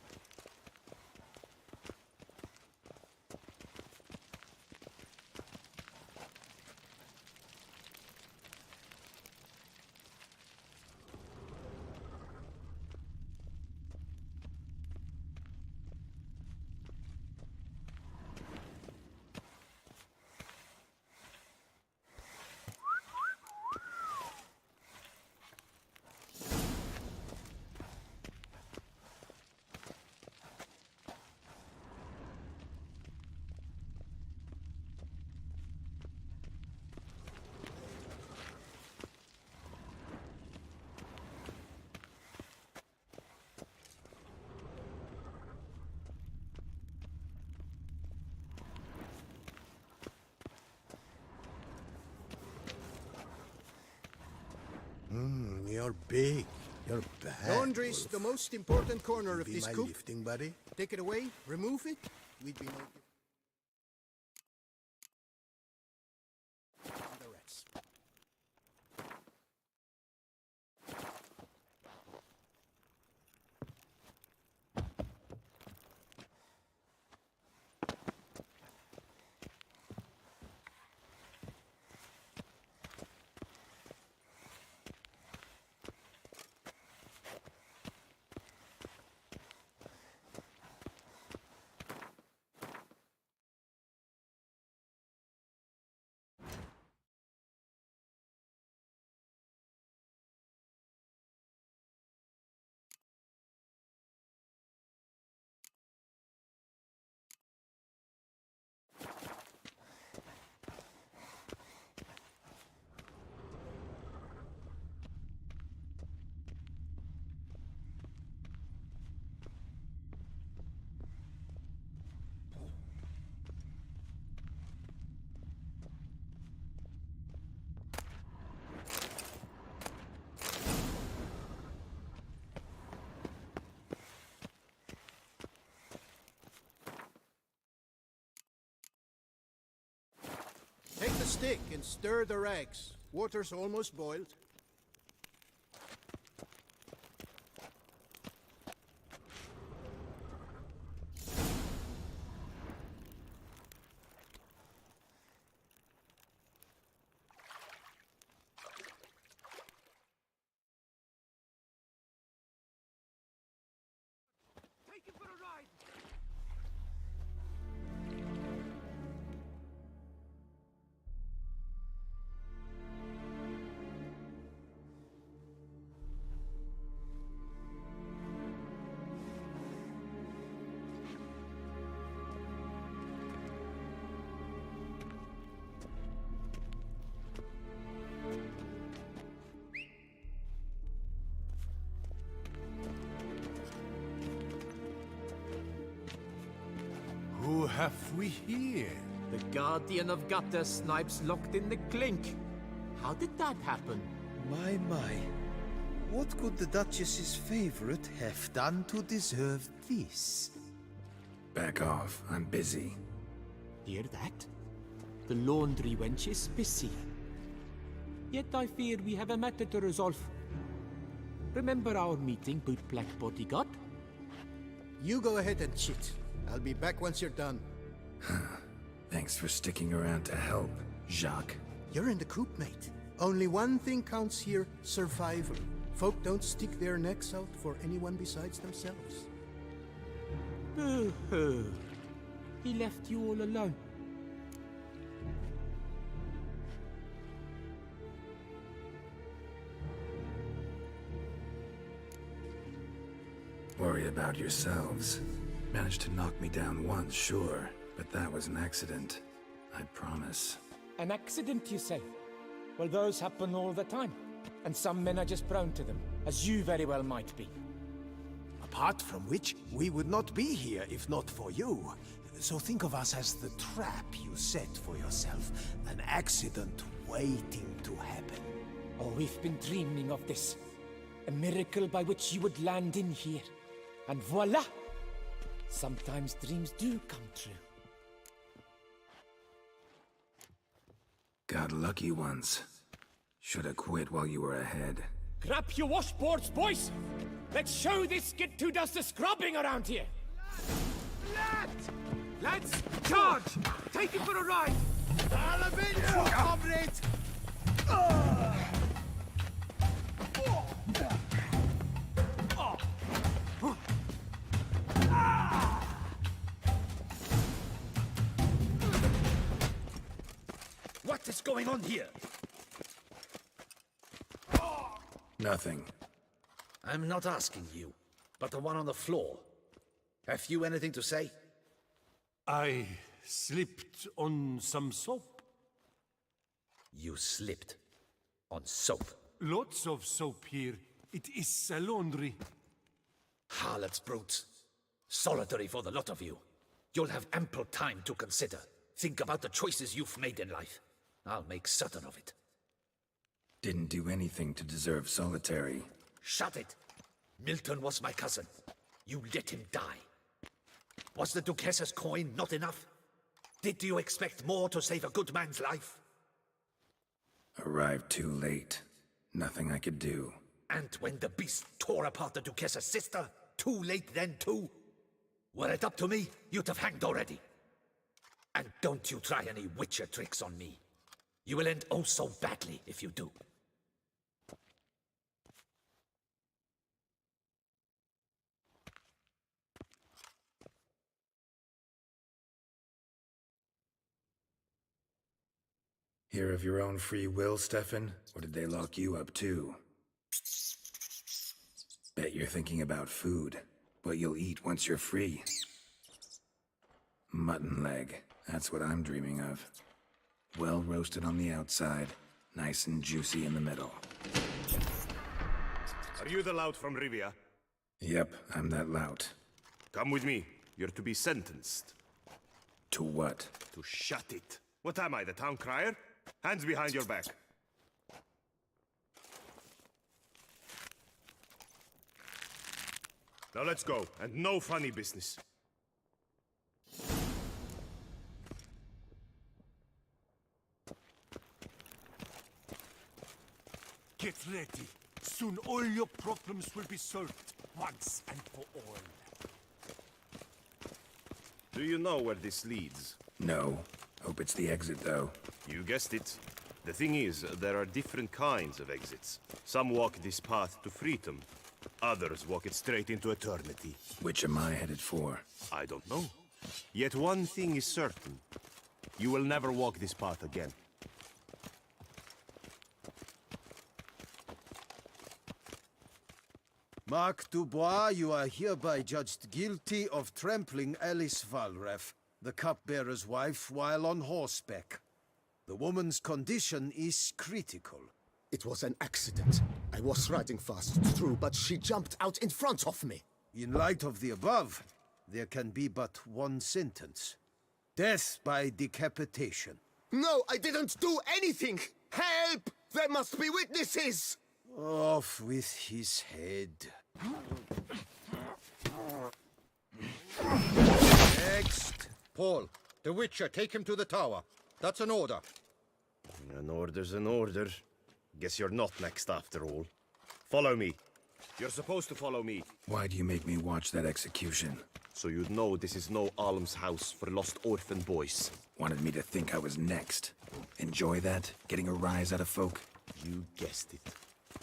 You're big. You're bad. Laundry's the most important corner of Be this my coop. lifting buddy. Take it away, remove it. We'd be no... The rats. stick and stir the rags. Water's almost boiled. Take him for a ride! Who have we here? The Guardian of Gutter Snipes locked in the clink. How did that happen? My. What could the Duchess's favorite have done to deserve this? Back off. I'm busy. Hear that? The laundry wench is busy. Yet I fear we have a matter to resolve. Remember our meeting, bootblack bodyguard? You go ahead and chit. I'll be back once you're done. Thanks for sticking around to help, Jacques. You're in the coop, mate. Only one thing counts here, survival. Folk don't stick their necks out for anyone besides themselves. Boo-hoo. He left you all alone. Worry about yourselves. Managed to knock me down once, sure, but that was an accident. I promise. An accident, you say? Well, those happen all the time. And some men are just prone to them, as you very well might be. Apart from which, we would not be here if not for you. So think of us as the trap you set for yourself. An accident waiting to happen. Oh, we've been dreaming of this. A miracle by which you would land in here. And voila! Sometimes dreams do come true. Got lucky once. Should have quit while you were ahead. Grab your washboards, boys! Let's show this skid who does the scrubbing around here! Lads, charge! Take it for a ride! Alaventure, comrade! What is going on here? Nothing. I'm not asking you, but the one on the floor. Have you anything to say? I slipped on some soap. You slipped on soap. Lots of soap here. It is a laundry. Harlots, brutes. Solitary for the lot of you. You'll have ample time to consider. Think about the choices you've made in life. I'll make certain of it. Didn't do anything to deserve solitary. Shut it! Milton was my cousin. You let him die. Was the Duchess's coin not enough? Did you expect more to save a good man's life? Arrived too late. Nothing I could do. And when the beast tore apart the Duchess's sister, too late then too? Were it up to me, you'd have hanged already. And don't you try any witcher tricks on me. You will end oh so badly if you do. Here of your own free will, Stefan? Or did they lock you up too? Bet you're thinking about food. What you'll eat once you're free. Mutton leg. That's what I'm dreaming of. Well roasted on the outside, nice and juicy in the middle. Are you the lout from Rivia? Yep, I'm that lout. Come with me. You're to be sentenced. To what? To shut it. What am I, the town crier? Hands behind your back. Now let's go, and no funny business. Get ready. Soon all your problems will be solved, once and for all. Do you know where this leads? No. Hope it's the exit, though. You guessed it. The thing is, there are different kinds of exits. Some walk this path to freedom. Others walk it straight into eternity. Which am I headed for? I don't know. Yet one thing is certain. You will never walk this path again. Mark Dubois, you are hereby judged guilty of trampling Alice Valref, the cupbearer's wife, while on horseback. The woman's condition is critical. It was an accident. I was riding fast, true, but she jumped out in front of me. In light of the above, there can be but one sentence. Death by decapitation. No, I didn't do anything! Help! There must be witnesses! Off with his head. Next! Paul, the Witcher, take him to the tower. That's an order. An order's an order. Guess you're not next after all. Follow me. You're supposed to follow me. Why do you make me watch that execution? So you'd know this is no almshouse for lost orphan boys. Wanted me to think I was next. Enjoy that? Getting a rise out of folk? You guessed it.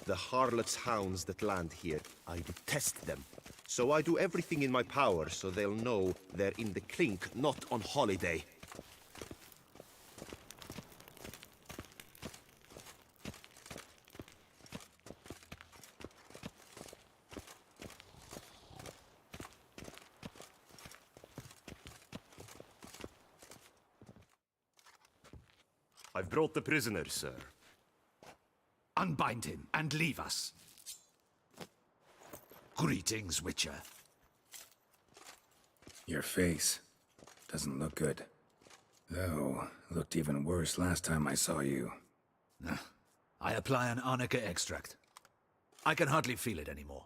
The harlots' hounds that land here, I detest them. So I do everything in my power so they'll know they're in the clink, not on holiday. I've brought the prisoner, sir. Unbind him and leave us. Greetings, Witcher. Your face doesn't look good. Though, looked even worse last time I saw you. I apply an arnica extract. I can hardly feel it anymore.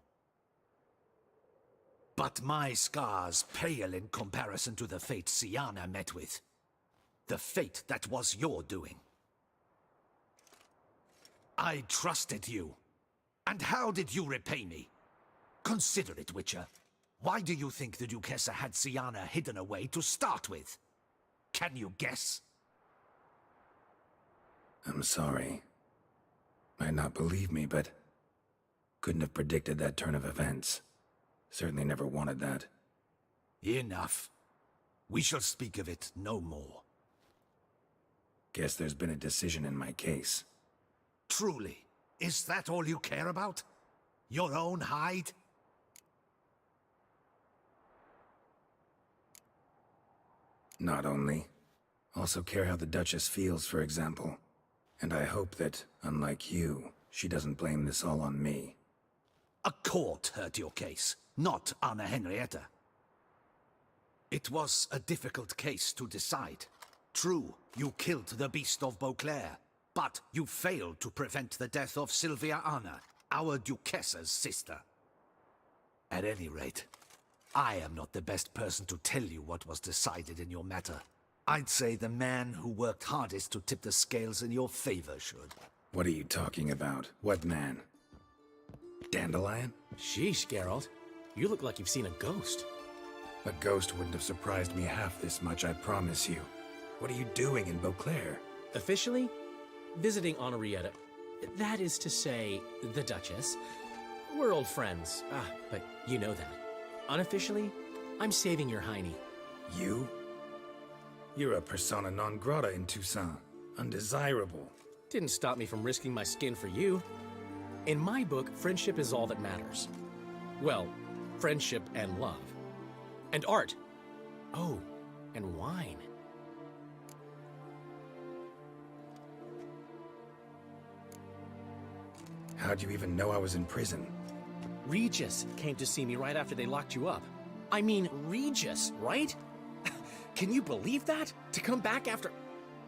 But my scars pale in comparison to the fate Siana met with. The fate that was your doing. I trusted you. And how did you repay me? Consider it, Witcher. Why do you think the Duchessa had Siana hidden away to start with? Can you guess? I'm sorry. Might not believe me, but couldn't have predicted that turn of events. Certainly never wanted that. Enough. We shall speak of it no more. Guess there's been a decision in my case. Truly, is that all you care about? Your own hide? Not only. Also care how the Duchess feels, for example. And I hope that, unlike you, she doesn't blame this all on me. A court heard your case, not Anna Henrietta. It was a difficult case to decide. True, you killed the Beast of Beauclair, but you failed to prevent the death of Sylvia Anna, our Duchessa's sister. At any rate, I am not the best person to tell you what was decided in your matter. I'd say the man who worked hardest to tip the scales in your favor should. What are you talking about? What man? Dandelion? Sheesh, Geralt. You look like you've seen a ghost. A ghost wouldn't have surprised me half this much, I promise you. What are you doing in Beauclair? Officially, visiting Henrietta. That is to say, the Duchess. We're old friends. But you know that. Unofficially, I'm saving your hiney. You? You're a persona non grata in Toussaint. Undesirable. Didn't stop me from risking my skin for you. In my book, friendship is all that matters. Well, friendship and love. And art. Oh, and wine. How'd you even know I was in prison? Regis came to see me right after they locked you up. I mean, Regis, right? Can you believe that? To come back after...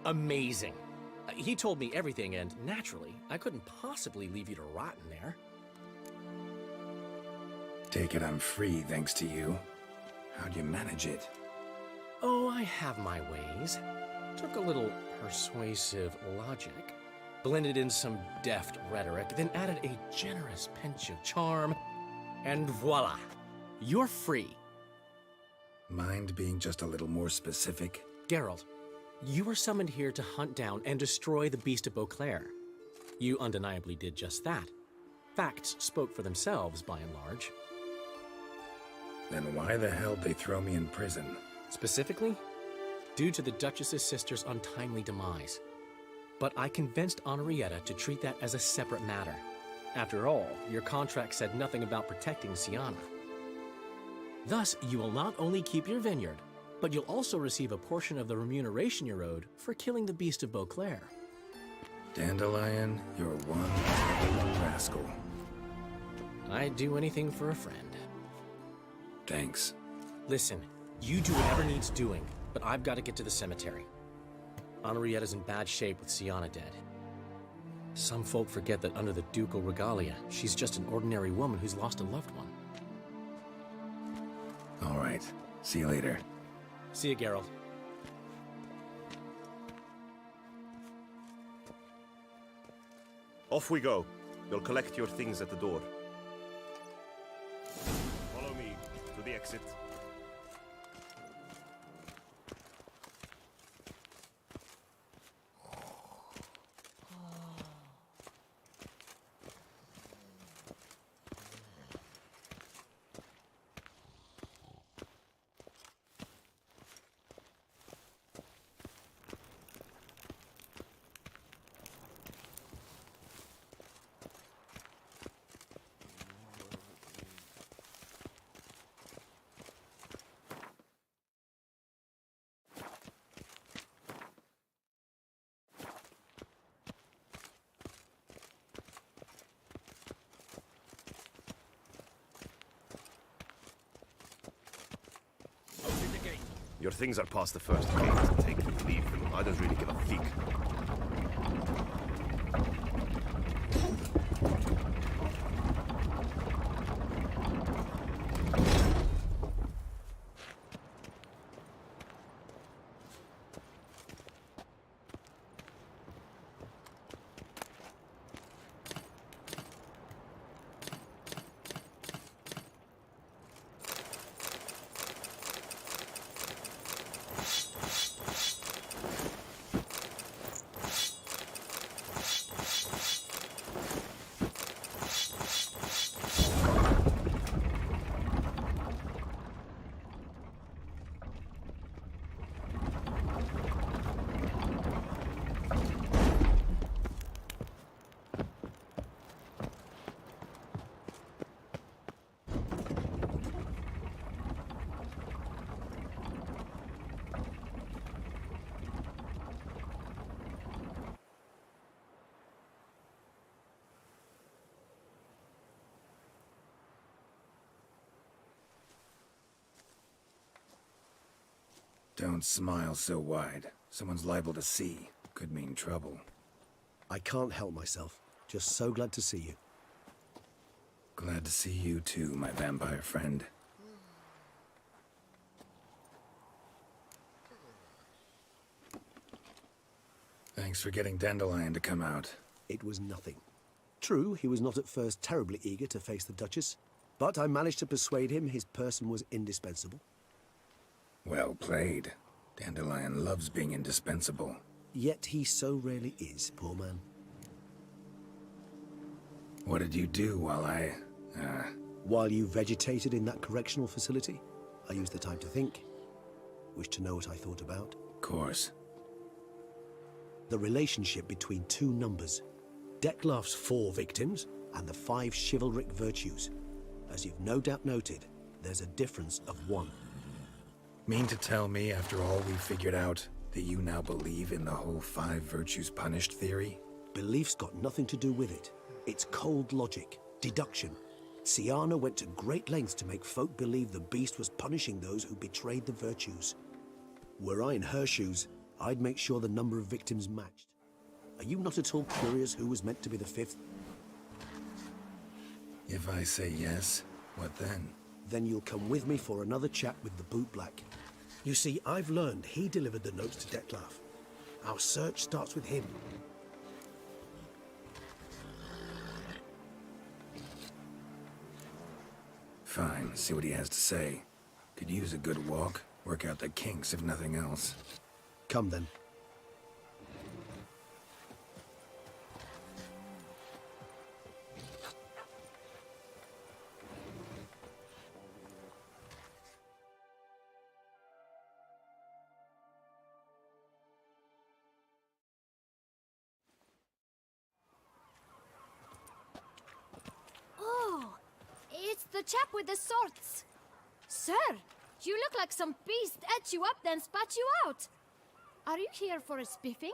Amazing. He told me everything, and naturally, I couldn't possibly leave you to rot in there. Take it I'm free thanks to you. How'd you manage it? Oh, I have my ways. Took a little persuasive logic. blended in some deft rhetoric, then added a generous pinch of charm, and voila! You're free. Mind being just a little more specific? Geralt, you were summoned here to hunt down and destroy the Beast of Beauclair. You undeniably did just that. Facts spoke for themselves, by and large. Then why the hell did they throw me in prison? Specifically, due to the Duchess's sister's untimely demise. But I convinced Henrietta to treat that as a separate matter. After all, your contract said nothing about protecting Sienna. Thus, you will not only keep your vineyard, but you'll also receive a portion of the remuneration you're owed for killing the Beast of Beauclair. Dandelion, you're one rascal. I'd do anything for a friend. Thanks. Listen, you do whatever needs doing, but I've got to get to the cemetery. Henrietta's in bad shape with Sienna dead. Some folk forget that under the ducal regalia, she's just an ordinary woman who's lost a loved one. All right. See you later. See you, Geralt. Off we go. We'll collect your things at the door. Follow me to the exit. Your things are past the first gate. Take them, leave them. I don't really give a fig. Don't smile so wide. Someone's liable to see. Could mean trouble. I can't help myself. Just so glad to see you. Glad to see you too, my vampire friend. Thanks for getting Dandelion to come out. It was nothing. True, he was not at first terribly eager to face the Duchess, but I managed to persuade him his person was indispensable. Well played. Dandelion loves being indispensable. Yet he so rarely is, poor man. What did you do while While you vegetated in that correctional facility, I used the time to think. Wish to know what I thought about? Of course. The relationship between two numbers. Dettlaff's 4 victims and the 5 chivalric virtues. As you've no doubt noted, there's a difference of 1. Mean to tell me, after all we figured out, that you now believe in the whole 5 virtues punished theory? Belief's got nothing to do with it. It's cold logic, deduction. Sienna went to great lengths to make folk believe the beast was punishing those who betrayed the virtues. Were I in her shoes, I'd make sure the number of victims matched. Are you not at all curious who was meant to be the 5th? If I say yes, what then? Then you'll come with me for another chat with the bootblack. You see, I've learned he delivered the notes to Dettlaff. Our search starts with him. Fine, see what he has to say. Could use a good walk, work out the kinks if nothing else. Come then. Oh, it's the chap with the swords. Sir, you look like some beast ate you up then spat you out. Are you here for a spiffing?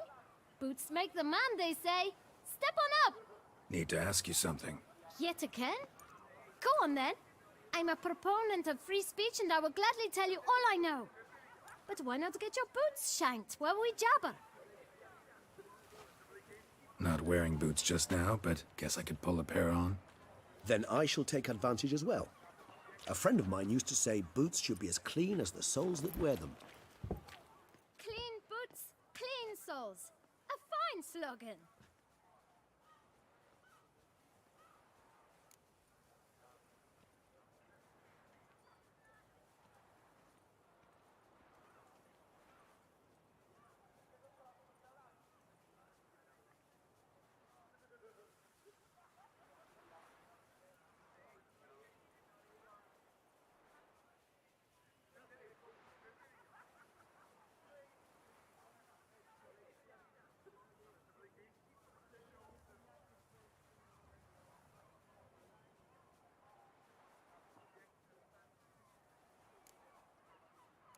Boots make the man, they say. Step on up. Need to ask you something. Yet again? Go on then. I'm a proponent of free speech and I will gladly tell you all I know. But why not get your boots shanked while we jabber? Not wearing boots just now, but guess I could pull a pair on. Then I shall take advantage as well. A friend of mine used to say boots should be as clean as the soles that wear them. Clean boots, clean soles. A fine slogan.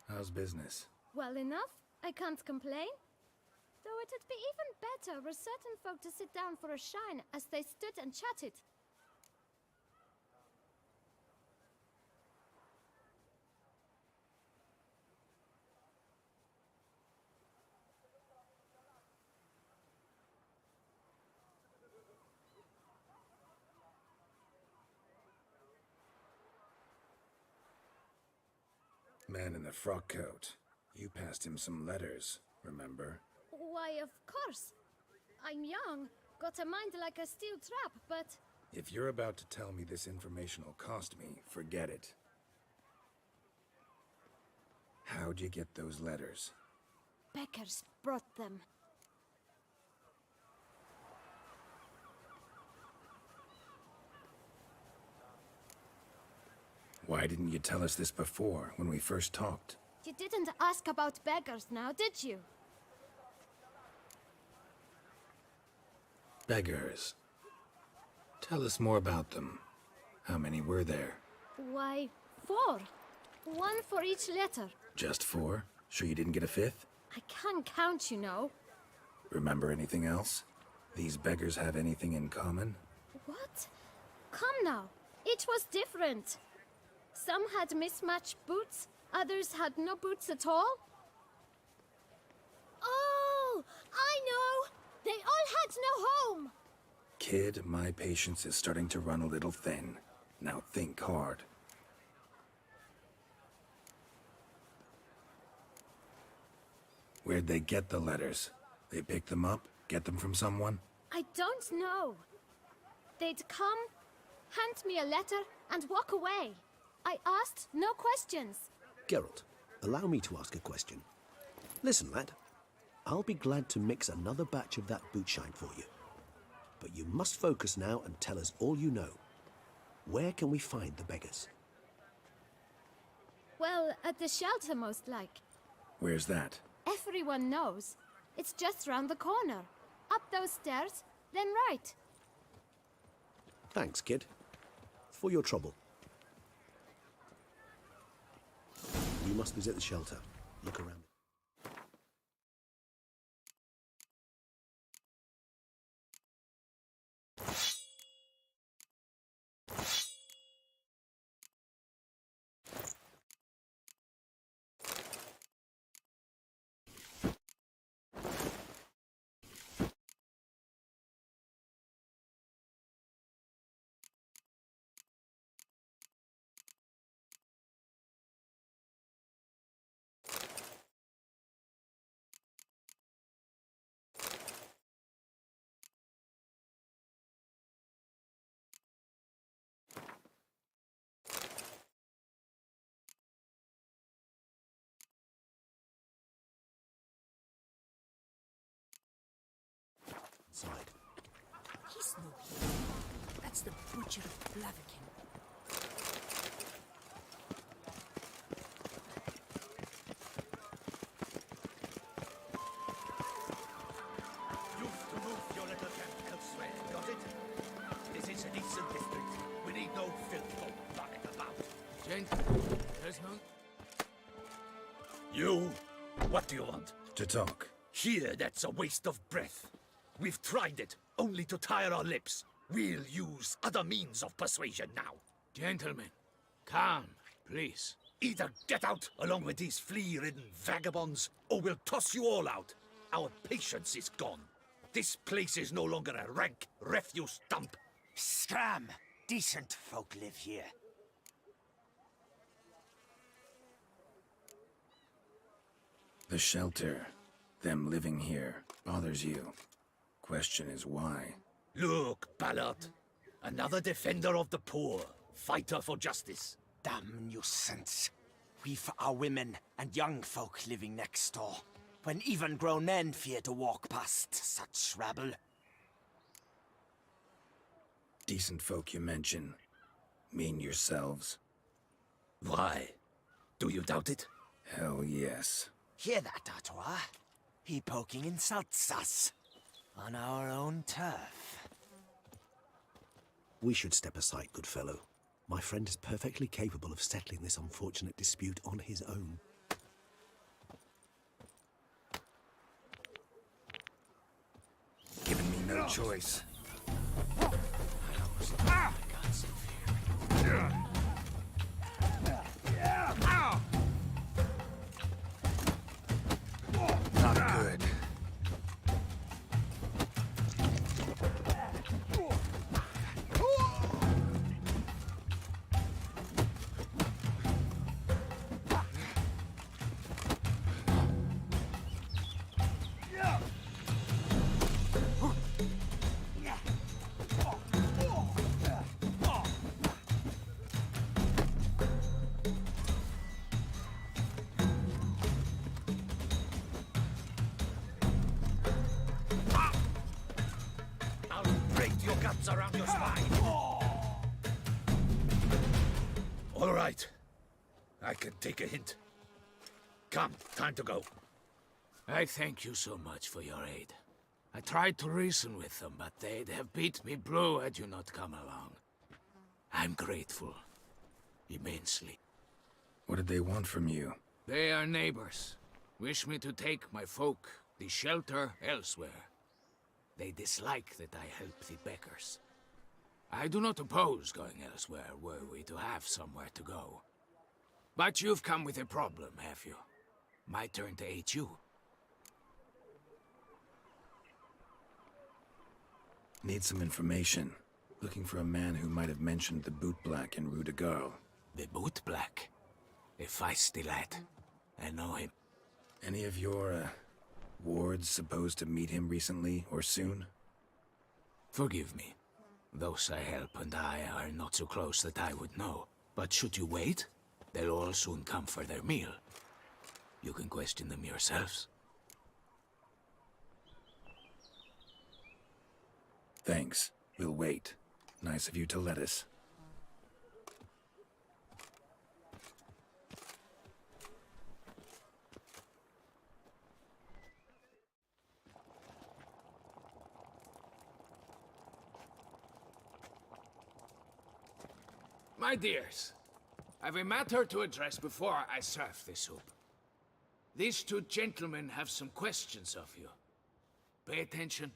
How's business? Well enough. I can't complain. Though it'd be even better were certain folk to sit down for a shine as they stood and chatted. Man in the frock coat. You passed him some letters, remember? Why, of course. I'm young, got a mind like a steel trap, but... If you're about to tell me this information will cost me, forget it. How'd you get those letters? Beggars brought them. Why didn't you tell us this before, when we first talked? You didn't ask about beggars now, did you? Beggars. Tell us more about them. How many were there? Why, 4. 1 for each letter. Just 4? Sure you didn't get a 5th? I can't count, you know. Remember anything else? These beggars have anything in common? What? Come now. Each was different. Some had mismatched boots, others had no boots at all. Oh, I know! They all had no home! Kid, my patience is starting to run a little thin. Now think hard. Where'd they get the letters? They pick them up? Get them from someone? I don't know. They'd come, hand me a letter, and walk away. I asked no questions. Geralt, allow me to ask a question. Listen, lad. I'll be glad to mix another batch of that boot shine for you. But you must focus now and tell us all you know. Where can we find the beggars? Well, at the shelter, most like. Where's that? Everyone knows. It's just round the corner. Up those stairs, then right. Thanks, kid. For your trouble. We must visit the shelter. Look around. outside. He's no hero. That's the Butcher of Blaviken. You've to move your little camp elsewhere, got it? This is a decent district. We need no filth folk running about. Gent, there's no... You? What do you want? To talk. Here, that's a waste of breath. We've tried it, only to tire our lips. We'll use other means of persuasion now. Gentlemen, calm, please. Either get out along with these flea-ridden vagabonds, or we'll toss you all out. Our patience is gone. This place is no longer a rank refuse dump. Scram! Decent folk live here. The shelter, them living here, bothers you. Question is why? Look, Ballard. Another defender of the poor. Fighter for justice. Damn nuisance. We've our women and young folk living next door, when even grown men fear to walk past such rabble. Decent folk you mention. Mean yourselves? Why? Do you doubt it? Hell yes. Hear that, Artois? He poking insults us. On our own turf. We should step aside, good fellow. My friend is perfectly capable of settling this unfortunate dispute on his own. Giving me no choice. Not good. Around your spine. All right. I can take a hint. Come, time to go. I thank you so much for your aid. I tried to reason with them, but they'd have beat me blue had you not come along. I'm grateful. Immensely. What did they want from you? They are neighbors. Wish me to take my folk, the shelter, elsewhere. They dislike that I help the beggars. I do not oppose going elsewhere were we to have somewhere to go. But you've come with a problem, have you? My turn to aid you. Need some information. Looking for a man who might have mentioned the boot black in Rue de Garl. The boot black? A feisty lad. I know him. Any of your, wards supposed to meet him recently or soon? Forgive me. Those I help and I are not so close that I would know. But should you wait, they'll all soon come for their meal. You can question them yourselves. Thanks. We'll wait. Nice of you to let us. My dears, I've a matter to address before I serve the soup. These two gentlemen have some questions of you. Pay attention.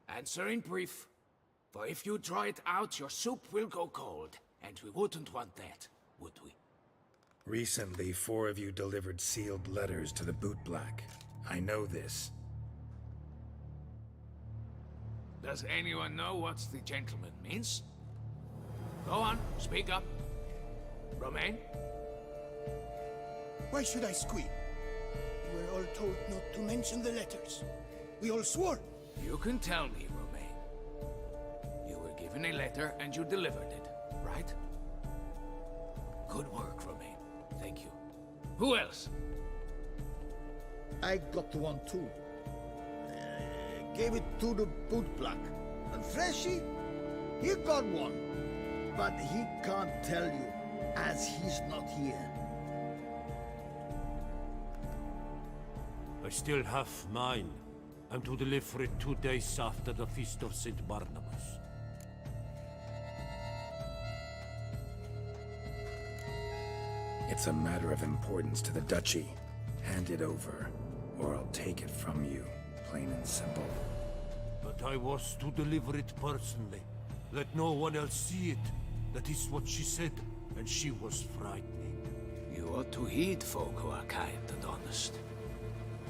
Answer in brief. For if you draw it out, your soup will go cold. And we wouldn't want that, would we? Recently, 4 of you delivered sealed letters to the boot black. I know this. Does anyone know what the gentleman means? Go on, speak up. Romain? Why should I squeal? We were all told not to mention the letters. We all swore. You can tell me, Romain. You were given a letter and you delivered it, right? Good work, Romain. Thank you. Who else? I got one too. gave it to the bootblack. And Freshy, he got one. But he can't tell you, as he's not here. I still have mine. I'm to deliver it 2 days after the Feast of St. Barnabas. It's a matter of importance to the Duchy. Hand it over, or I'll take it from you, plain and simple. But I was to deliver it personally. Let no one else see it. That is what she said, and she was frightening. You ought to heed folk who are kind and honest.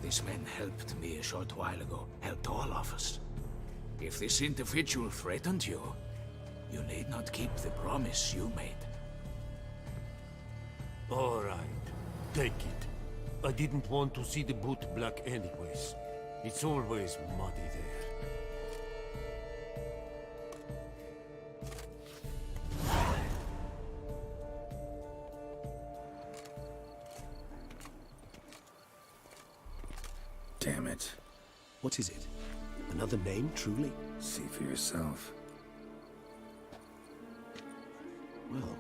These men helped me a short while ago, helped all of us. If this individual threatened you, you need not keep the promise you made. All right, take it. I didn't want to see the boot black anyways. It's always muddy there. Damn it. What is it? Another name, truly? See for yourself. Well,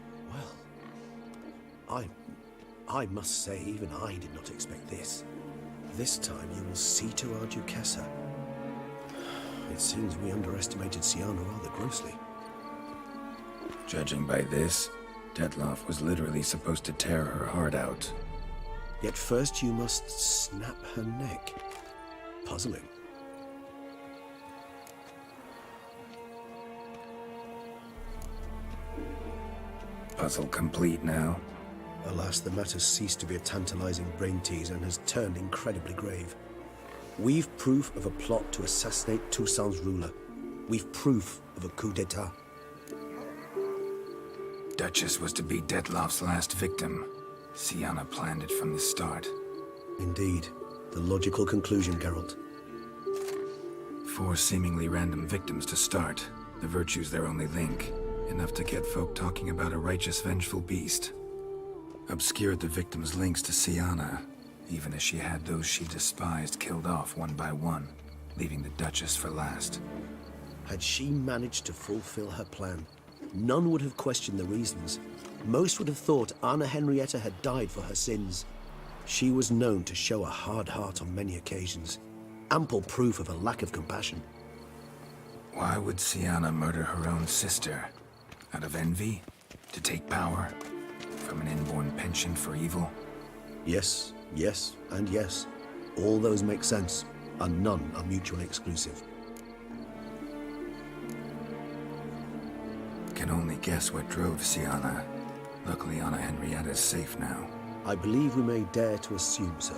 I must say, even I did not expect this. This time you will see to our Duchessa. It seems we underestimated Siana rather grossly. Judging by this, Detloff was literally supposed to tear her heart out. Yet first you must snap her neck. Puzzling. Puzzle complete now. Alas, the matter ceased to be a tantalizing brain tease and has turned incredibly grave. We've proof of a plot to assassinate Toussaint's ruler. We've proof of a coup d'etat. Duchess was to be Detloff's last victim. Siana planned it from the start. Indeed. The logical conclusion, Geralt. 4 seemingly random victims to start. The virtue's their only link. Enough to get folk talking about a righteous, vengeful beast. Obscured the victims' links to Siana, even as she had those she despised killed off one by one, leaving the Duchess for last. Had she managed to fulfill her plan, none would have questioned the reasons. Most would have thought Anna Henrietta had died for her sins. She was known to show a hard heart on many occasions. Ample proof of a lack of compassion. Why would Siana murder her own sister? Out of envy? To take power? From an inborn penchant for evil? Yes, yes, and yes. All those make sense, and none are mutually exclusive. Can only guess what drove Siana. Luckily, Anna Henrietta's safe now. I believe we may dare to assume so.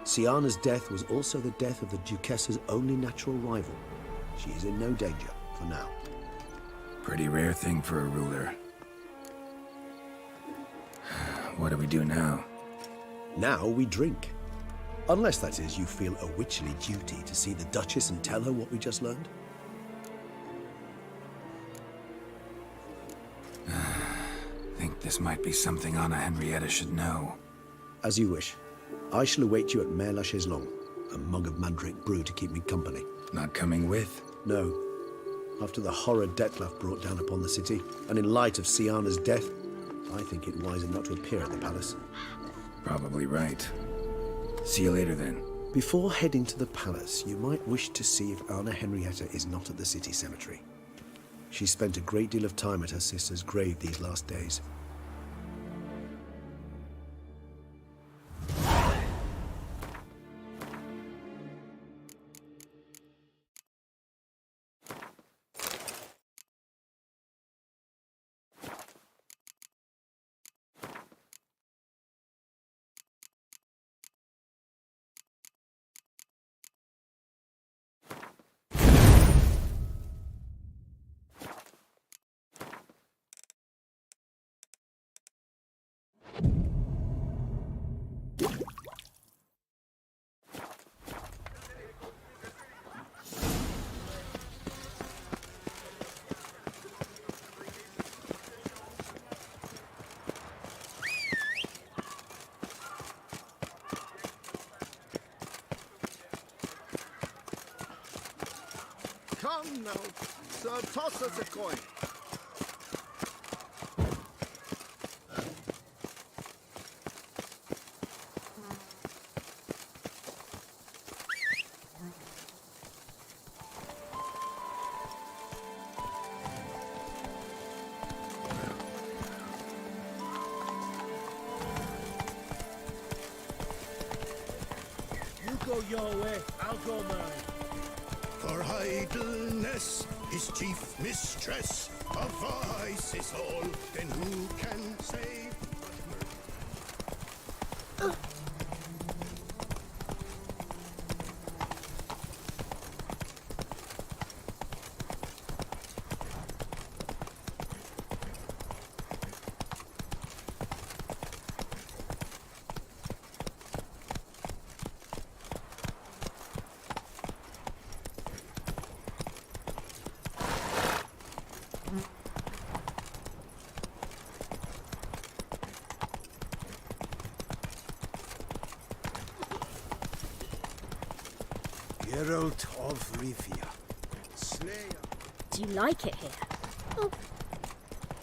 Siana's death was also the death of the Duchessa's only natural rival. She is in no danger, for now. Pretty rare thing for a ruler. What do we do now? Now we drink. Unless, that is, you feel a witcherly duty to see the Duchess and tell her what we just learned. Think this might be something Anna Henrietta should know. As you wish. I shall await you at Mare la Chaiselongue. A mug of mandrake brew to keep me company. Not coming with? No. After the horror Detlaff brought down upon the city, and in light of Siana's death, I think it wiser not to appear at the palace. Probably right. See you later, then. Before heading to the palace, you might wish to see if Anna Henrietta is not at the city cemetery. She spent a great deal of time at her sister's grave these last days. on now. So toss us a coin. You go your way, I'll go mine. For idleness is chief mistress of vice is all. Then who can save but murder? Geralt of Rivia, Slayer. Do you like it here? Oh,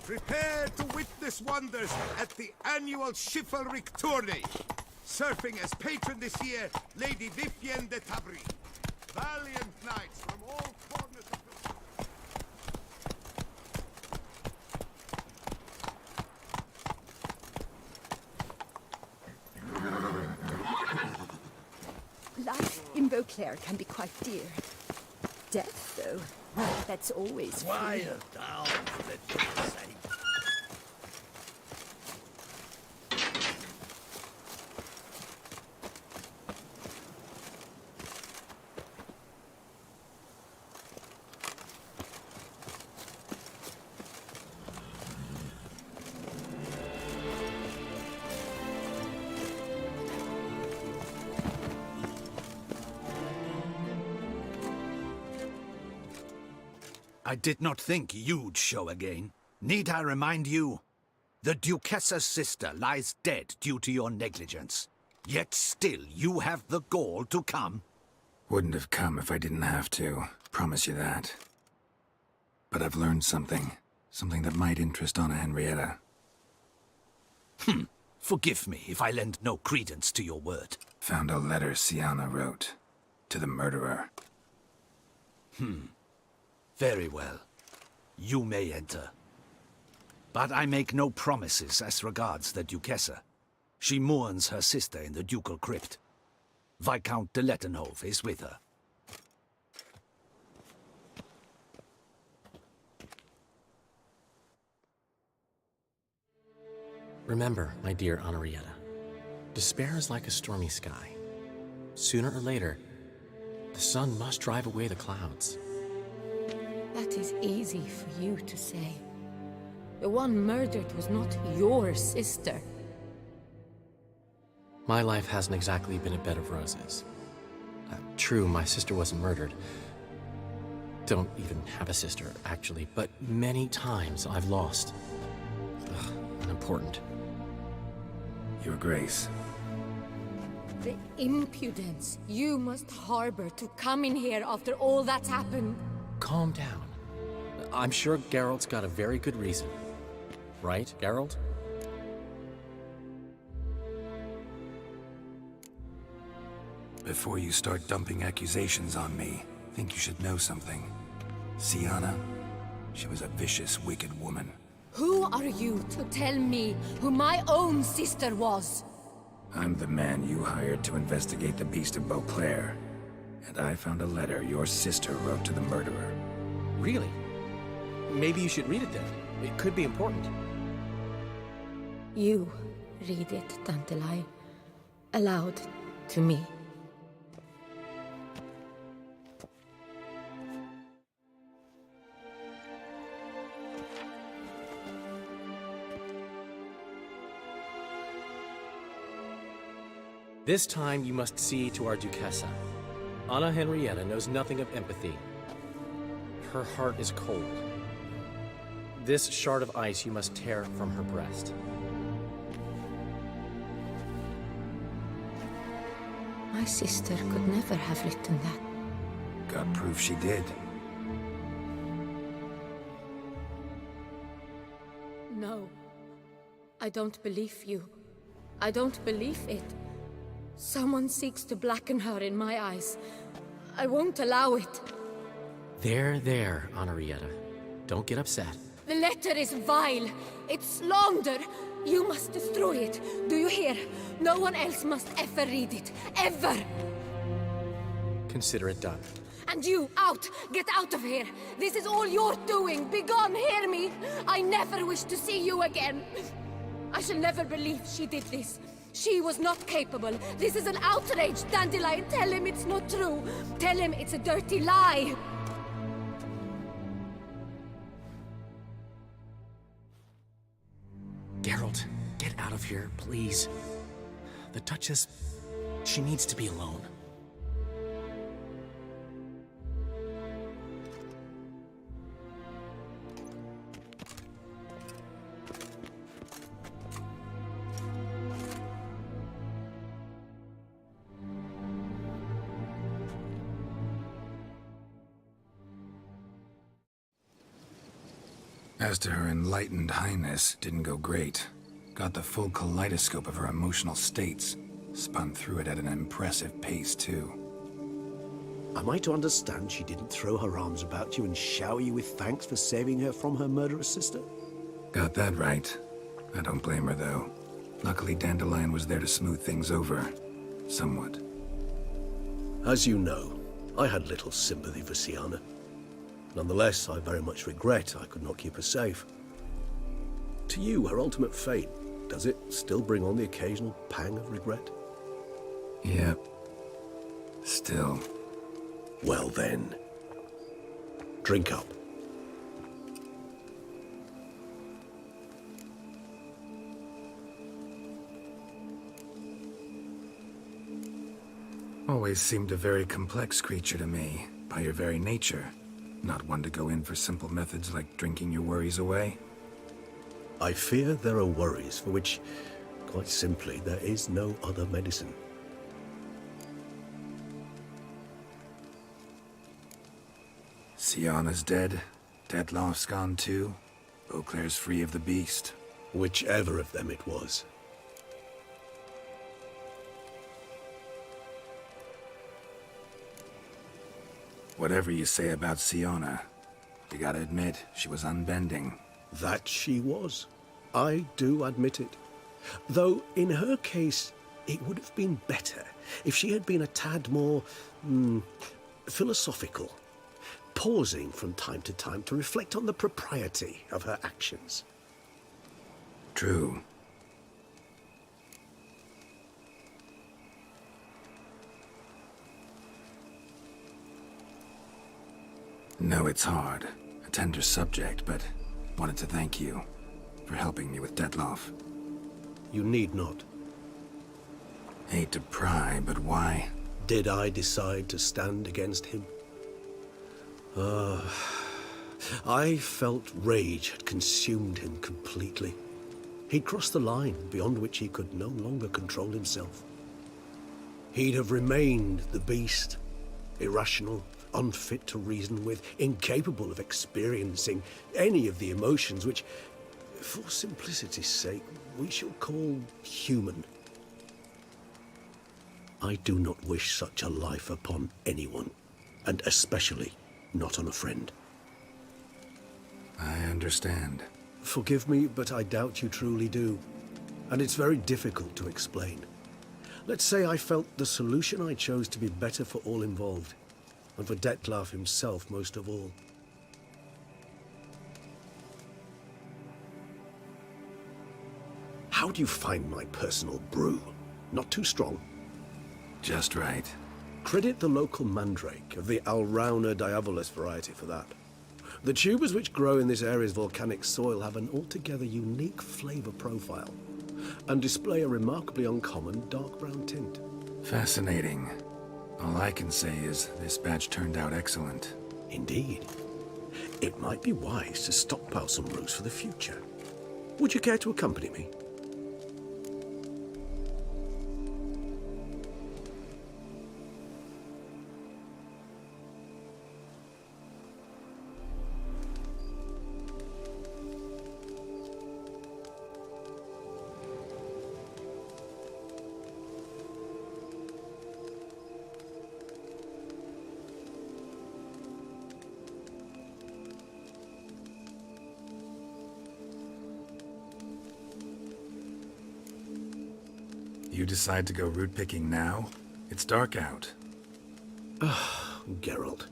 Prepare to witness wonders at the annual chivalric tourney. Surfing as patron this year, Lady Vivienne de Tabry. Valiant knights from all corners of life in Beauclair can be quite dear. Death, though, well, that's always free. Quiet down, for the goodness sake. I did not think you'd show again. Need I remind you? The Duchessa's sister lies dead due to your negligence. Yet still you have the gall to come. Wouldn't have come if I didn't have to. Promise you that. But I've learned something. Something that might interest Anna Henrietta. Forgive me if I lend no credence to your word. Found a letter Siana wrote. To the murderer. Very well. You may enter. But I make no promises as regards the Duchessa. She mourns her sister in the ducal crypt. Viscount de Lettenhove is with her. Remember, my dear Henrietta, despair is like a stormy sky. Sooner or later, the sun must drive away the clouds. That is easy for you to say. The one murdered was not your sister. My life hasn't exactly been a bed of roses. True, my sister wasn't murdered. Don't even have a sister, actually, but many times I've lost. Unimportant. Your Grace. The impudence you must harbor to come in here after all that's happened. Calm down. I'm sure Geralt's got a very good reason. Right, Geralt? Before you start dumping accusations on me, think you should know something. Siana, she was a vicious, wicked woman. Who are you to tell me who my own sister was? I'm the man you hired to investigate the Beast of Beauclair. And I found a letter your sister wrote to the murderer. Really? Maybe you should read it then. It could be important. You read it, Tantalai, aloud to me. This time you must see to our Duchessa. Anna Henrietta knows nothing of empathy. Her heart is cold. This shard of ice you must tear from her breast. My sister could never have written that. Got proof she did. No. I don't believe you. I don't believe it. Someone seeks to blacken her in my eyes. I won't allow it. There, Honorrietta. Don't get upset. The letter is vile. It's slander. You must destroy it. Do you hear? No one else must ever read it. Ever! Consider it done. And you, out! Get out of here! This is all you're doing! Begone, hear me! I never wish to see you again! I shall never believe she did this. She was not capable. This is an outrage, Dandelion. Tell him it's not true. Tell him it's a dirty lie. Geralt, get out of here, please. The Duchess, she needs to be alone. As to her enlightened highness, didn't go great. Got the full kaleidoscope of her emotional states. Spun through it at an impressive pace, too. Am I to understand she didn't throw her arms about you and shower you with thanks for saving her from her murderous sister? Got that right. I don't blame her, though. Luckily, Dandelion was there to smooth things over. Somewhat. As you know, I had little sympathy for Syanna. Nonetheless, I very much regret I could not keep her safe. To you, her ultimate fate, does it still bring on the occasional pang of regret? Yep. Still. Well then, drink up. Always seemed a very complex creature to me, by your very nature. Not one to go in for simple methods like drinking your worries away. I fear there are worries for which, quite simply, there is no other medicine. Syanna's dead. Dettlaff's gone too. Beauclair's free of the beast. Whichever of them it was. Whatever you say about Syanna, you gotta admit, she was unbending. That she was. I do admit it. Though, in her case, it would have been better if she had been a tad more, philosophical, pausing from time to time to reflect on the propriety of her actions. True. No, it's hard. A tender subject, but wanted to thank you for helping me with Dettlaff. You need not. Hate to pry, but why? Did I decide to stand against him? I felt rage had consumed him completely. He'd crossed the line beyond which he could no longer control himself. He'd have remained the beast, irrational, unfit to reason with, incapable of experiencing any of the emotions which, for simplicity's sake, we shall call human. I do not wish such a life upon anyone, and especially not on a friend. I understand. Forgive me, but I doubt you truly do. And it's very difficult to explain. Let's say I felt the solution I chose to be better for all involved, and for Dettlaff himself most of all. How do you find my personal brew? Not too strong? Just right. Credit the local mandrake of the Alrauna diabolus variety for that. The tubers which grow in this area's volcanic soil have an altogether unique flavor profile, and display a remarkably uncommon dark brown tint. Fascinating. All I can say is this batch turned out excellent. Indeed. It might be wise to stockpile some roots for the future. Would you care to accompany me? You decide to go root picking now? It's dark out. Geralt,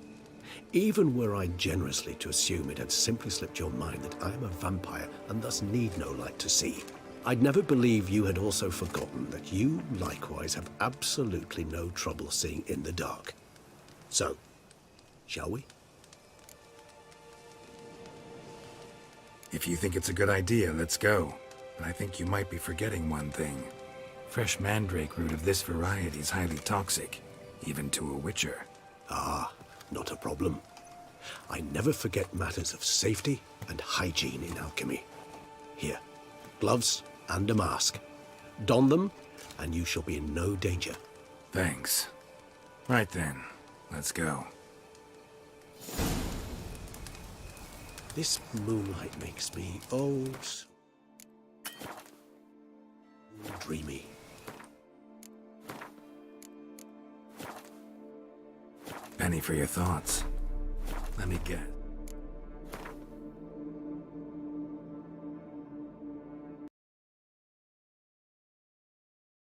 even were I generously to assume it had simply slipped your mind that I am a vampire and thus need no light to see, I'd never believe you had also forgotten that you likewise have absolutely no trouble seeing in the dark. So, shall we? If you think it's a good idea, let's go. But I think you might be forgetting one thing. Fresh mandrake root of this variety is highly toxic, even to a witcher. Ah, not a problem. I never forget matters of safety and hygiene in alchemy. Here, gloves and a mask. Don them, and you shall be in no danger. Thanks. Right then, let's go. This moonlight makes me, oh, so dreamy. Penny for your thoughts. Let me guess.